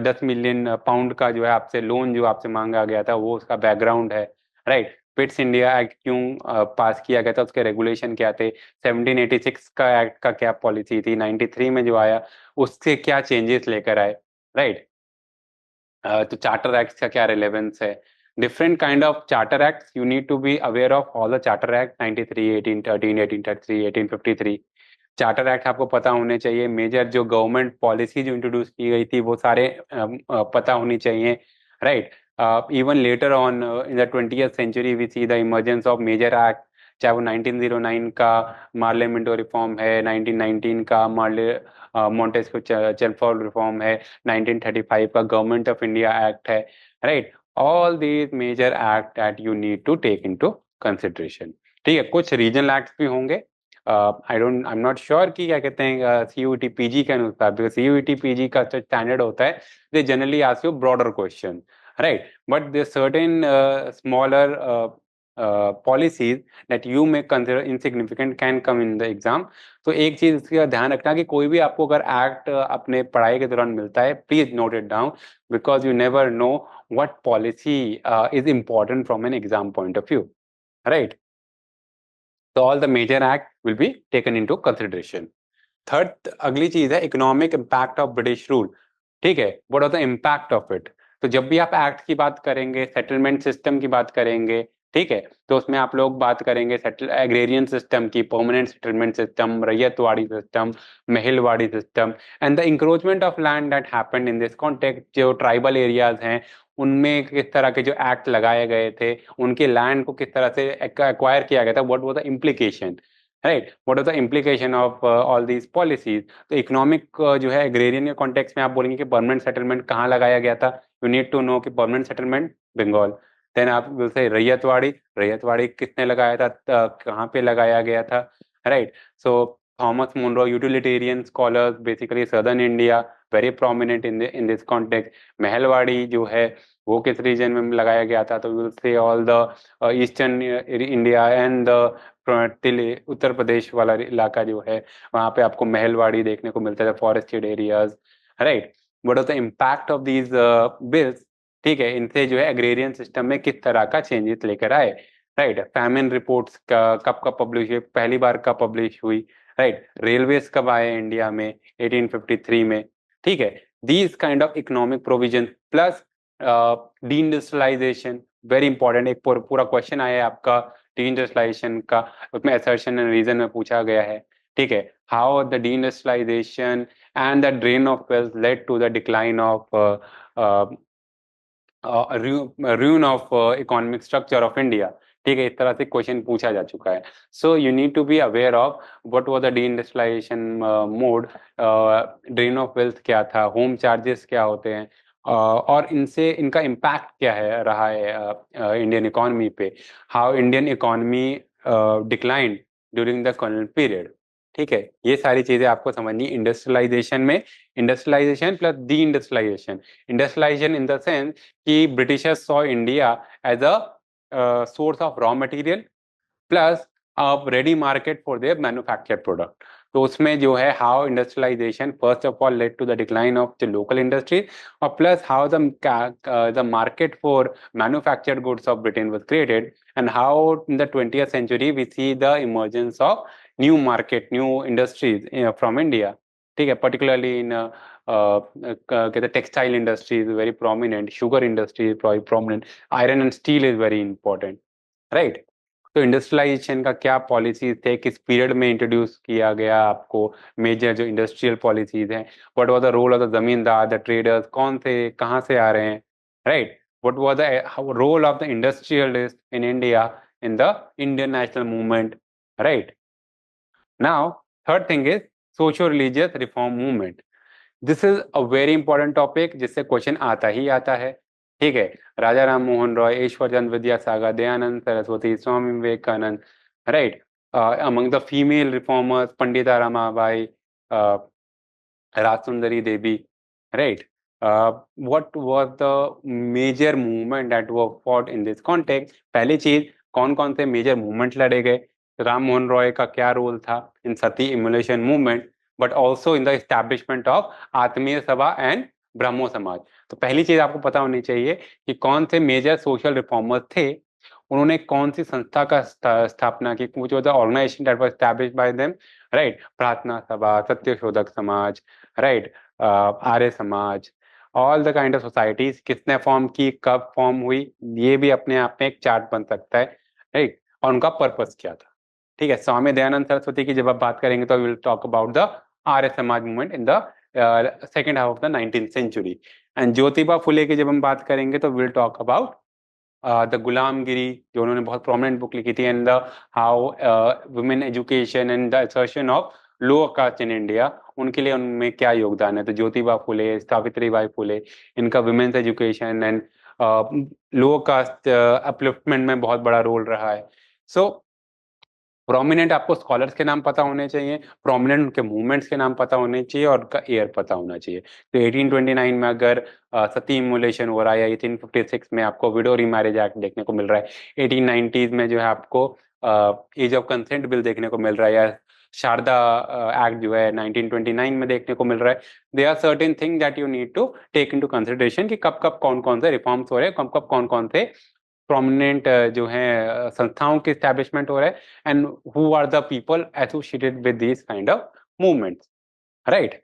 10 मिलियन पाउंड का जो है आपसे लोन जो आपसे मांगा गया था, वो उसका बैकग्राउंड है, राइट। पिट्स इंडिया एक्ट क्यों पास किया गया था, उसके रेगुलेशन क्या थे, 1786 का एक्ट का क्या पॉलिसी थी, 93 में जो आया उससे क्या चेंजेस लेकर आए, राइट। तो चार्टर एक्ट का क्या रिलेवेंस है, different kind of charter act, you need to be aware of all the charter act, 93, 1813, 1833, 1853। Charter act आपको पता होने चाहिए, मेजर जो गवर्नमेंट पॉलिसी जो इंट्रोड्यूस की गई थी वो सारे पता होनी चाहिए, right. Even later on in the 20th century we see the emergence of major act, चाहे वो 1909 का मार्ले मिंटो रिफॉर्म है, 1919 का मार्ले मोंटेस्क्यू चेमरफोर्ड रिफॉर्म है, 1935 का गवर्नमेंट ऑफ इंडिया एक्ट है, right. All these major act that you need to take into consideration, ठीक है। कुछ रीजनल एक्ट भी होंगे, आई एम नॉट श्योर कि क्या कहते हैं सीयूईटी पीजी के अनुसार, बिकॉज सीयूईटी पीजी का जो स्टैंडर्ड होता है they generally ask you broader question, right, but there certain smaller policies that you may consider insignificant can come in the exam। तो एक चीज इसका ध्यान रखना कि कोई भी आपको अगर एक्ट अपने पढ़ाई के दौरान मिलता है, please note it down, because you never no what policy is important from an exam point of view, right? So all the major act will be taken into consideration। Third अगली चीज है economic impact of British rule, ठीक है, what are the impact of it. तो जब भी आप एक्ट की बात करेंगे, सेटलमेंट सिस्टम की बात करेंगे, ठीक है, तो उसमें आप लोग बात करेंगे सेटल एग्रेरियन सिस्टम की, permanent settlement system, ryotwari system, Mahalwari system, and the encroachment of land that happened in this context. जो ट्राइबल एरियाज हैं उनमें किस तरह के जो एक्ट लगाए गए थे, उनके लैंड को किस तरह से एक्वायर किया गया था, what was the implication, right, what are the implication of all these policies. तो इकोनॉमिक जो है एग्रेरियन के कॉन्टेक्स्ट में आप बोलेंगे कि परमानेंट सेटलमेंट कहाँ लगाया गया था, यू नीड टू नो कि परमानेंट सेटलमेंट बंगाल। देन आप विल से रैयतवाड़ी, रैयतवाड़ी किसने लगाया था, कहाँ पे लगाया गया था, right. So Thomas Munro, utilitarian scholars, basically southern India, very prominent in this context. Mahalwari जो है वो किस रीजन में लगाया गया था, तो will see all the eastern India and the Uttar Pradesh वाला इलाका जो है वहाँ पे आपको महलवाड़ी देखने को मिलता है, forested areas, right. What are the impact of these bills, ठीक है, इनसे जो है एग्रेरियन सिस्टम में किस तरह का चेंजेस लेकर आए, राइट। फैमिन रिपोर्ट्स का कब कब पब्लिश हुई, पहली बार कब पब्लिश हुई, राइट। रेलवेज कब आए इंडिया में, 1853 में, ठीक है। These kind of economic provision plus deindustrialization, very important, एक पूरा क्वेश्चन आया है आपका डी इंडस्ट्रियलाइजेशन का, उसमें असर्शन एंड रीजन में पूछा गया है, ठीक है। How the deindustrialization and the drain of wealth led to the decline of ruin of economic structure of India, ठीक है, इस तरह से क्वेश्चन पूछा जा चुका है। So you need to be aware of what was the deindustrialization mode, drain of wealth क्या था, होम चार्जेस क्या होते हैं, और इनसे इनका इम्पैक्ट क्या है रहा है इंडियन इकोनॉमी पे, how Indian economy declined during the colonial period, ठीक है। ये सारी चीजें आपको समझनी इंडस्ट्रियलाइजेशन में, industrialisation plus deindustrialisation. Industrialisation in the sense कि Britishers saw India as a source of raw material plus a ready market for their manufactured product. तो उसमें जो है how industrialisation first of all led to the decline of the local industry, और plus how the market for manufactured goods of Britain was created, and how in the 20th century we see the emergence of new market, new industries from India, ठीक है, पर्टिकुलरली इन कहते हैं textile industry is very prominent, sugar industry is prominent, iron and steel is very important, right. तो इंडस्ट्रियलाइजेशन का क्या पॉलिसीज थे, किस पीरियड में इंट्रोड्यूस किया गया आपको मेजर जो इंडस्ट्रियल पॉलिसीज हैं, what was the role of the zamindar, the traders, कौन थे, कहाँ से आ रहे हैं, right, what was the role of the industrialist in India in the Indian national movement, right. Now third thing is socio religious reform movement. This is a very important topic जिससे क्वेश्चन आता ही आता है. ठीक है, राजा राम मोहन रॉय, ईश्वर चंद्र विद्यासागर, दयानंद सरस्वती, स्वामी Vivekananda, right. Among the female reformers Pandita Ramabai, Rajasundari Devi, right. What was the major movement that were fought in this context? पहली चीज, कौन कौन से मेजर मूवमेंट लड़े गए, राम मोहन रॉय का क्या रोल था in sati emulation movement, but also in the establishment of Atmiya Sabha and ब्रह्मो समाज. तो पहली चीज आपको पता होनी चाहिए कि कौन से मेजर सोशल रिफॉर्मर्स थे, उन्होंने कौन सी संस्था का स्थापना की, which was the organization that was established by them, right? प्रार्थना सभा, सत्य शोधक समाज, right, Arya Samaj, all the kind of societies किसने फॉर्म की, कब फॉर्म हुई, ये भी अपने आप में एक चार्ट बन सकता है, राइट. और उनका पर्पस क्या था. ठीक है, स्वामी दयानंद सरस्वती की जब आप बात करेंगे तो will talk about the Arya Samaj movement in the second half of the 19th century. And Jyotiba Phule की जब हम बात करेंगे तो विल टॉक अबाउट द गुलामगिरी, जो उन्होंने बहुत प्रोमिनेंट बुक लिखी थी, and the how women education and the assertion of lower caste in India, उनके लिए उनमें क्या योगदान है. तो ज्योतिबा फुले, सावित्री बाई फुले, इनका women's education and lower caste upliftment में बहुत बड़ा रोल रहा है. सो प्रोमिनेंट आपको स्कॉलर्स के नाम पता होने चाहिए, प्रोमिनेंट उनके मूवमेंट्स के नाम पता होने चाहिए, और उनका ईयर पता होना चाहिए. तो 1829 में अगर सती इमुलेशन हो रहा है, 1856 में आपको विडो रीमैरिज एक्ट देखने को मिल रहा है, 1890s में जो है आपको एज ऑफ कंसेंट बिल देखने को मिल रहा है, या शारदा एक्ट जो है 1929 में देखने को मिल रहा है. They are certain thing that you need to take into consideration कि कब कब कौन कौन से रिफॉर्म्स हो रहे हैं, कब कब कौन कौन से प्रोमिनेंट जो है संस्थाओं के एस्टेब्लिशमेंट हो रहा है, and who are the people associated with this kind of movements, right.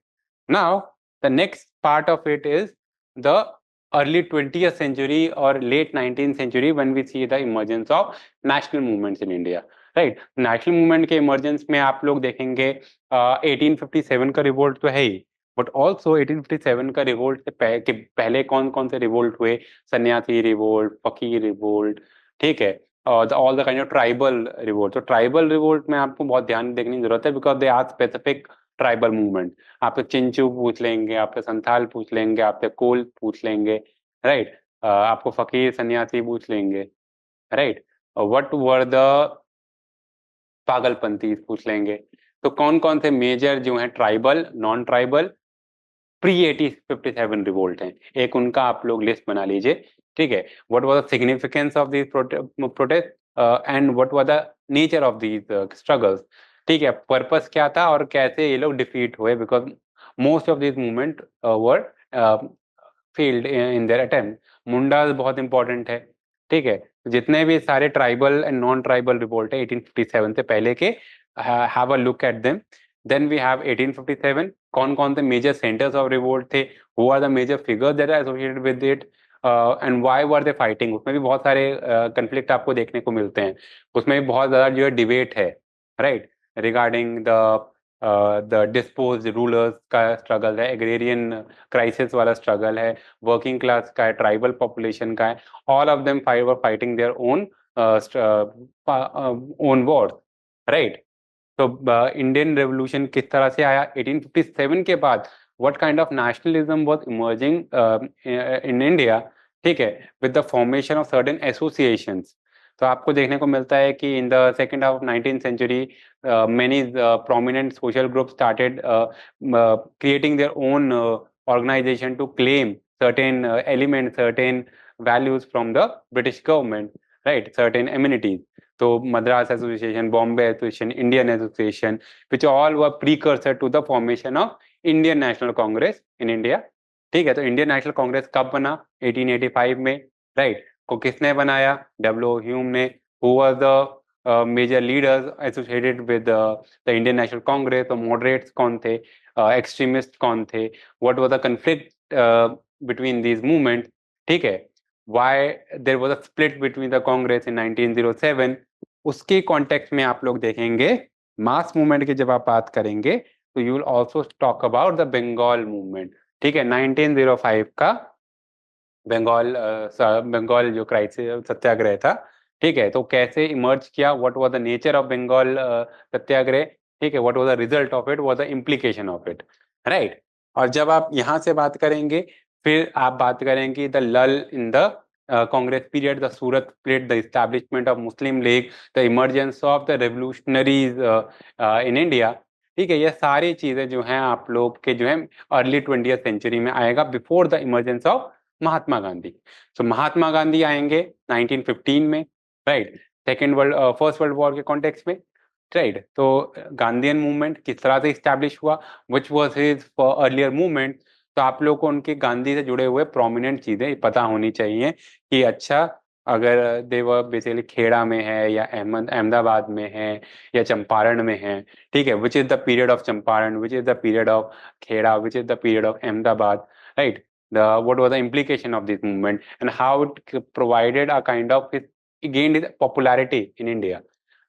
Now the next part of it is the early 20th century or late 19th century when we see the emergence of national movements in India, right. National movement के इमरजेंस में आप लोग देखेंगे 1857 का रिवोल्ट तो है ही, बट ऑल्सो 1857 का रिवोल्ट से पहले कौन कौन से रिवोल्ट हुए, सन्यासी रिवोल्ट, फकीर रिवोल्ट, ठीक है, और all the kind of tribal revolt. तो ट्राइबल रिवोल्ट में आपको बहुत ध्यान देखने की जरूरत है, because they are specific tribal movement. आपसे चिंचू पूछ लेंगे, आपसे संथाल पूछ लेंगे, आपसे कोल पूछ लेंगे, राइट. आपको फकीर सन्यासी पूछ लेंगे, राइट. व्हाट वर द पागलपंथी पूछ लेंगे. तो कौन कौन से मेजर जो हैं tribal, non tribal, pre 1857 revolt हैं, एक उनका आप लोग लिस्ट बना लीजिए. ठीक है, what was the significance of this protest and what was the nature of these struggles. ठीक है, पर्पस क्या था और कैसे ये लोग डिफीट हुए, because most of this movement were failed in their attempt. Mundas बहुत इंपॉर्टेंट है. ठीक है, जितने भी सारे tribal and non tribal revolt है 1857 से पहले के, have a look at them. Then we have 1857, कौन कौन से मेजर सेंटर्स ऑफ रिवोल्ट थे, who are the major figures that are associated with it, and why were they fighting. उसमें भी बहुत सारे कंफ्लिक्ट आपको देखने को मिलते हैं, उसमें भी बहुत ज़्यादा जो है डिबेट है, right, regarding the dispose rulers का स्ट्रगल है, एग्रेरियन क्राइसिस वाला स्ट्रगल है, वर्किंग क्लास का है, ट्राइबल पॉपुलेशन का है. All of them fighting their own own Wars, right. तो इंडियन रेवोल्यूशन किस तरह से आया 1857 के बाद, what kind of nationalism was emerging in India, ठीक है, with the formation of certain associations. तो आपको देखने को मिलता है कि इन the second half of 19th century many prominent social groups started creating their own organization to claim certain elements, certain values from the British government, right? Certain amenities. So Madras Association, Bombay Association, Indian Association, which all were precursor to the formation of Indian National Congress in India. ठीक है, तो इंडियन नेशनल कांग्रेस कब बना, 1885 में, राइट. को किसने बनाया, डब्ल्यू ह्यूम ने. Who was the major leaders associated with the Indian National Congress. तो मॉडरेट्स कौन थे, एक्सट्रीमिस्ट कौन थे, what was the conflict between these movement. ठीक है, why there was a split between the Congress in 1907, उसके कॉन्टेक्स्ट में आप लोग देखेंगे मास मूवमेंट की जब आप बात करेंगे तो you will also talk about the Bengal movement. ठीक है, 1905 का बंगाल बंगाल जो क्राइसिस सत्याग्रह था। ठीक है, तो कैसे इमर्ज किया, what was the nature of Bengal satyagraha. ठीक है, what was the result of it, what the implication of it, right. और जब आप यहाँ से बात करेंगे, फिर आप बात करेंगे द लल in the Congress period, the Surat split, the establishment of Muslim league, the emergence of the revolutionaries in India. ठीक है, ये सारी चीजें जो हैं आप लोग के जो है अर्ली 20th सेंचुरी में आएगा, before the emergence of Mahatma Gandhi. तो महात्मा गांधी आएंगे 1915 में, राइट, फर्स्ट वर्ल्ड वॉर के कॉन्टेक्स्ट में, राइट। तो गांधीयन मूवमेंट किस तरह से इस्टेब्लिश हुआ, which was his earlier movement. तो आप लोग को उनके गांधी से जुड़े हुए प्रोमिनेंट चीजें पता होनी चाहिए कि अच्छा, अगर देवर बेसिकली खेड़ा में है या अहमदाबाद में है या चंपारण में है। ठीक है, which is the period of Champaran, which is the period of Kheda, which is the period of Ahmedabad, right. The what was the implication of this movement and how it provided a kind of it gained its popularity in India।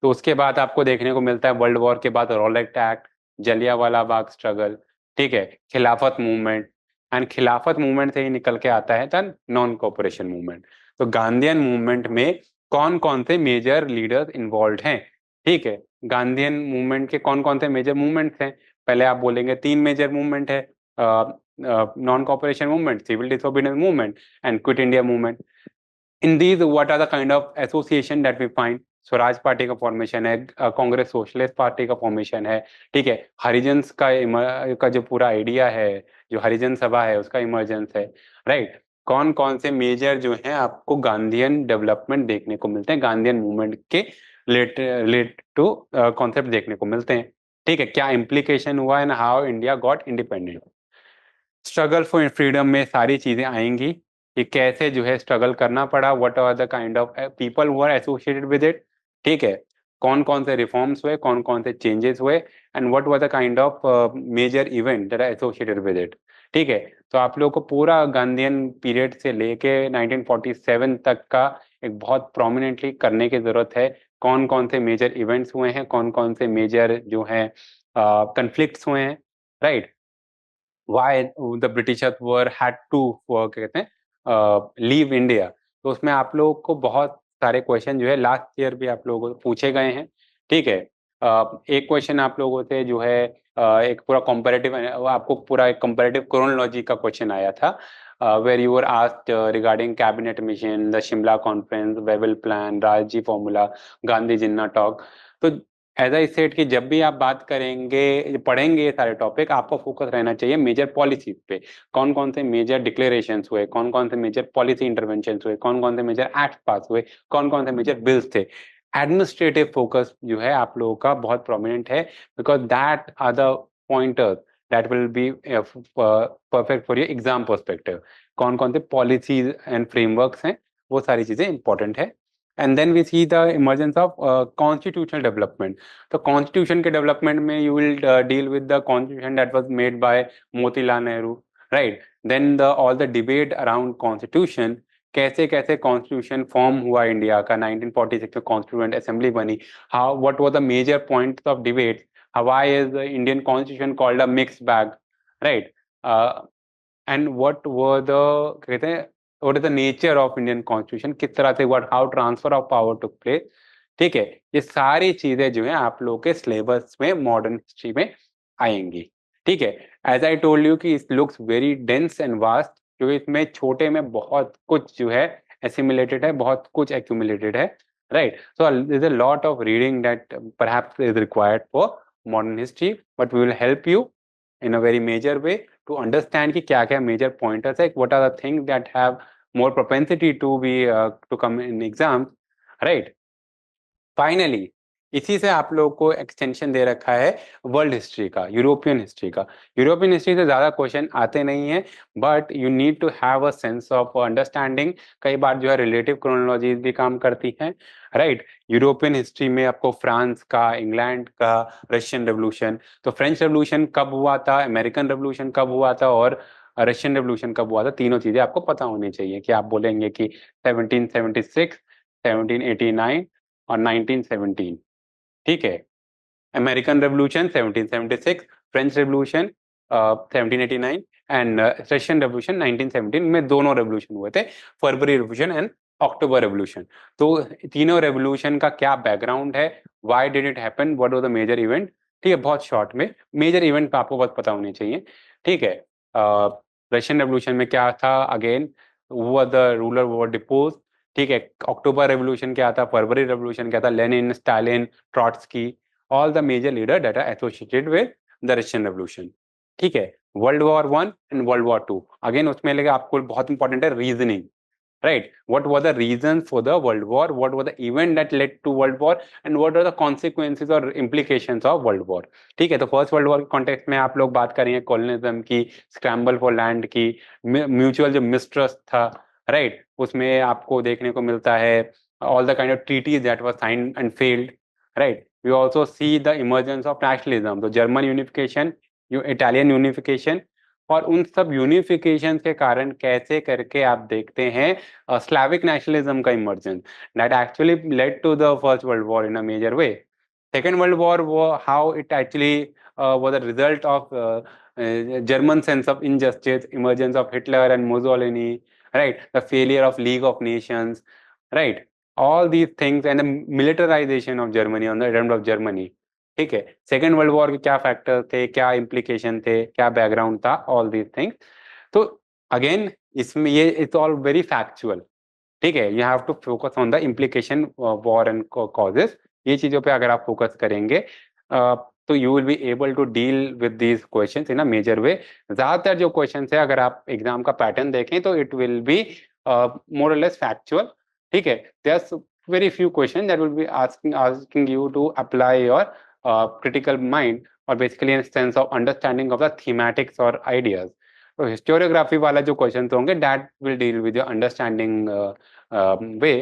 तो उसके बाद आपको देखने को मिलता है वर्ल्ड वॉर के बाद Rowlatt act, Jallianwala Bagh struggle, ठीक है, खिलाफत मूवमेंट। एंड खिलाफत मूवमेंट से ही निकल के आता है द नॉन कॉपरेशन मूवमेंट। तो गांधीयन मूवमेंट में कौन कौन से मेजर लीडर्स इन्वॉल्व हैं। ठीक है, गांधीयन मूवमेंट के कौन कौन से मेजर मूवमेंट्स हैं। पहले आप बोलेंगे तीन मेजर मूवमेंट है, non-cooperation movement, civil disobedience movement, and quit India movement। In these, what are the kind of association that we find? Swaraj party का फॉर्मेशन है, कांग्रेस सोशलिस्ट पार्टी का फॉर्मेशन है। ठीक है, हरिजन का जो पूरा आइडिया है, जो हरिजन सभा है उसका इमर्जेंस है, राइट। कौन कौन से मेजर जो हैं आपको गांधीयन डेवलपमेंट देखने को मिलते हैं, गांधीयन मूवमेंट के रिलेट टू कॉन्सेप्ट देखने को मिलते हैं। ठीक है, क्या इम्प्लीकेशन हुआ and how India got independent. Struggle for freedom में सारी चीजें आएंगी कि कैसे जो है स्ट्रगल करना पड़ा, what are the kind of people who are associated with it. ठीक है, कौन कौन से रिफॉर्म्स हुए, कौन कौन से चेंजेस हुए, and what were the kind of major event that are associated with it. ठीक है, तो आप लोग को पूरा गांधीयन पीरियड से लेके 1947 तक का एक बहुत प्रोमिनेंटली करने की जरूरत है। कौन कौन से मेजर इवेंट्स हुए हैं, कौन कौन से मेजर जो हैं कन्फ्लिक्ट्स हुए हैं, right. why the Britishers were had to क्या कहते हैं लीव इंडिया। तो उसमें आप लोगों को बहुत सारे क्वेश्चन जो है लास्ट ईयर भी आप लोगों को पूछे गए हैं। ठीक है, एक क्वेश्चन आप लोगों से जो है एक पूरा कंपैरेटिव, आपको पूरा एक कंपैरेटिव क्रोनोलॉजी का क्वेश्चन आया था, where you were asked regarding cabinet mission, the Shimla conference, Wavell plan, Rajaji formula, Gandhi Jinnah talk. तो एज आई सेड कि जब भी आप बात करेंगे, पढ़ेंगे ये सारे टॉपिक, आपको फोकस रहना चाहिए मेजर पॉलिसीज पे। कौन कौन से मेजर डिक्लेरेशंस हुए, कौन कौन से मेजर पॉलिसी इंटरवेंशन हुए, कौन कौन से मेजर एक्ट पास हुए, कौन कौन से मेजर बिल्स थे। एडमिनिस्ट्रेटिव फोकस जो है आप लोगों का बहुत प्रोमिनेंट है, because that are the pointers that will be perfect for your exam perspective. कौन कौन से पॉलिसीज एंड फ्रेमवर्क्स हैं, वो सारी चीजें इंपॉर्टेंट है। And then we see the emergence of constitutional development. तो कॉन्स्टिट्यूशन के डेवलपमेंट में you will deal with the constitution that was made by Motilal Nehru, right. Then the all the debate around constitution, कैसे कैसे कॉन्स्टिट्यूशन फॉर्म हुआ इंडिया का, 1946 में कॉन्स्टिट्यूएंट असेंबली बनी, how what were the major points of debate, why is the Indian constitution called a mix bag, right. And what were the कहते हैं what is the nature of Indian constitution, किस तरह से what how transfer of power took place. ठीक है, ये सारी चीजें जो है आप लोगों के सिलेबस में मॉडर्न हिस्ट्री में आएंगी। ठीक है, एज आई टोल्ड यू कि it looks very dense and vast, क्योंकि इसमें छोटे में बहुत कुछ जो है एसिमिलेटेड है, बहुत कुछ एक्यूमुलेटेड है, right. So there is a lot of reading that perhaps is required for modern history, but we will help you in a very major way to understand कि क्या क्या major pointers है, what are the things that have more propensity to be to come in exams, right। Finally इसी से आप लोगों को एक्सटेंशन दे रखा है वर्ल्ड हिस्ट्री का, यूरोपियन हिस्ट्री का। यूरोपियन हिस्ट्री से ज़्यादा क्वेश्चन आते नहीं हैं, but you need to have a sense of understanding. कई बार जो है रिलेटिव क्रोनोलॉजीज भी काम करती हैं, राइट। यूरोपियन हिस्ट्री में आपको फ्रांस का, इंग्लैंड का, रशियन रेवोल्यूशन, तो फ्रेंच रेवोल्यूशन कब हुआ था, अमेरिकन रेवोल्यूशन कब हुआ था, और रशियन रेवोल्यूशन कब हुआ था, तीनों चीज़ें आपको पता होनी चाहिए। कि आप बोलेंगे कि 1776, 1789 और 1917, ठीक है। American revolution 1776, French revolution 1789 and Russian revolution 1917 में दोनों रेवोल्यूशन हुए थे, February revolution and October revolution. तो तीनों रेवोल्यूशन का क्या बैकग्राउंड है, why did it happen, what was the major event, ठीक है, बहुत शॉर्ट में। मेजर इवेंट आपको बहुत पता होने चाहिए, ठीक है। रशियन रेवोल्यूशन में क्या था, अगेन वो द रूलर वो डिपोज, ठीक है। अक्टूबर रेवोल्यूशन क्या था, फरवरी रेवोल्यूशन क्या था, Lenin, Stalin, Trotsky, all the major leaders that are associated with the Russian Revolution, ठीक है। World war one and world war two, again उसमें लेके आपको बहुत इंपॉर्टेंट है reasoning, right? What were the reasons for the world war? What were the event that led to world war? And what are the consequences or implications of world war? ठीक है, तो फर्स्ट वर्ल्ड वॉर के कॉन्टेक्स्ट में आप लोग बात करेंगे कॉलोनिज्म की, स्क्रैम्बल फॉर लैंड की, म्यूचुअल जो मिसट्रस्ट था, राइट, उसमें आपको देखने को मिलता है all the kind of treaties that were signed and failed, right? We also see the emergence of nationalism, तो जर्मन यूनिफिकेशन, इटालियन यूनिफिकेशन, और उन सब यूनिफिकेशन के कारण कैसे करके आप देखते हैं स्लाविक नेशनलिज्म का emergence that actually led to the first world war in a major way. Second world war वो how it actually was a result of German sense of injustice, emergence of Hitler and Mussolini, right? The failure of League of Nations, right? All these things and the militarization of Germany on the end of Germany, ठीक है। सेकेंड वर्ल्ड वॉर के क्या फैक्टर थे, क्या इम्प्लीकेशन थे, क्या बैकग्राउंड था, ऑल दीज थिंग्स। तो अगेन इसमें ये इट्स ऑल वेरी फैक्चुअल, ठीक है। You have to focus on the implication, war and causes, ये चीजों पे अगर आप फोकस करेंगे तो you will be able to deal with these questions in a major way. ज्यादातर जो क्वेश्चन है अगर आप एग्जाम का पैटर्न देखें तो इट विल बी मोर और लेस फैक्चुअल, ठीक है। There very few questions that will be asking you to apply your critical mind or basically in sense of understanding of the thematics or ideas. तो हिस्टोरियोग्राफी वाला जो क्वेश्चन होंगे that will deal with your understanding way.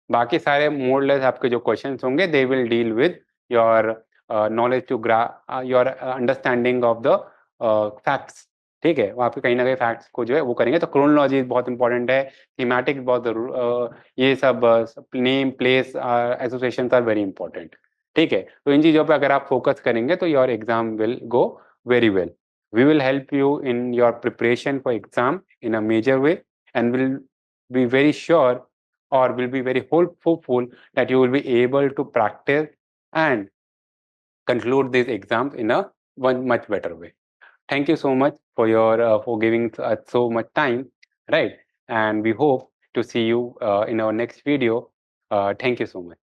बाकी सारे मोर लेस आपके जो क्वेश्चंस होंगे they will deal with your knowledge to your understanding of the facts, ठीक है। वहाँ पे कहीं ना कहीं फैक्ट्स को जो है वो करेंगे। तो क्रोनोलॉजी बहुत इंपॉर्टेंट है, थीमेटिक्स बहुत ये सब name place association are very important, ठीक है। तो इन चीज़ों पे अगर आप फोकस करेंगे तो your exam will go very well. We will help you in your preparation for exam in a major way and will be very sure or will be very hopeful that you will be able to practice and conclude these exams in a one much better way. Thank you so much for your for giving us so much time, right? And we hope to see you in our next video. Thank you so much.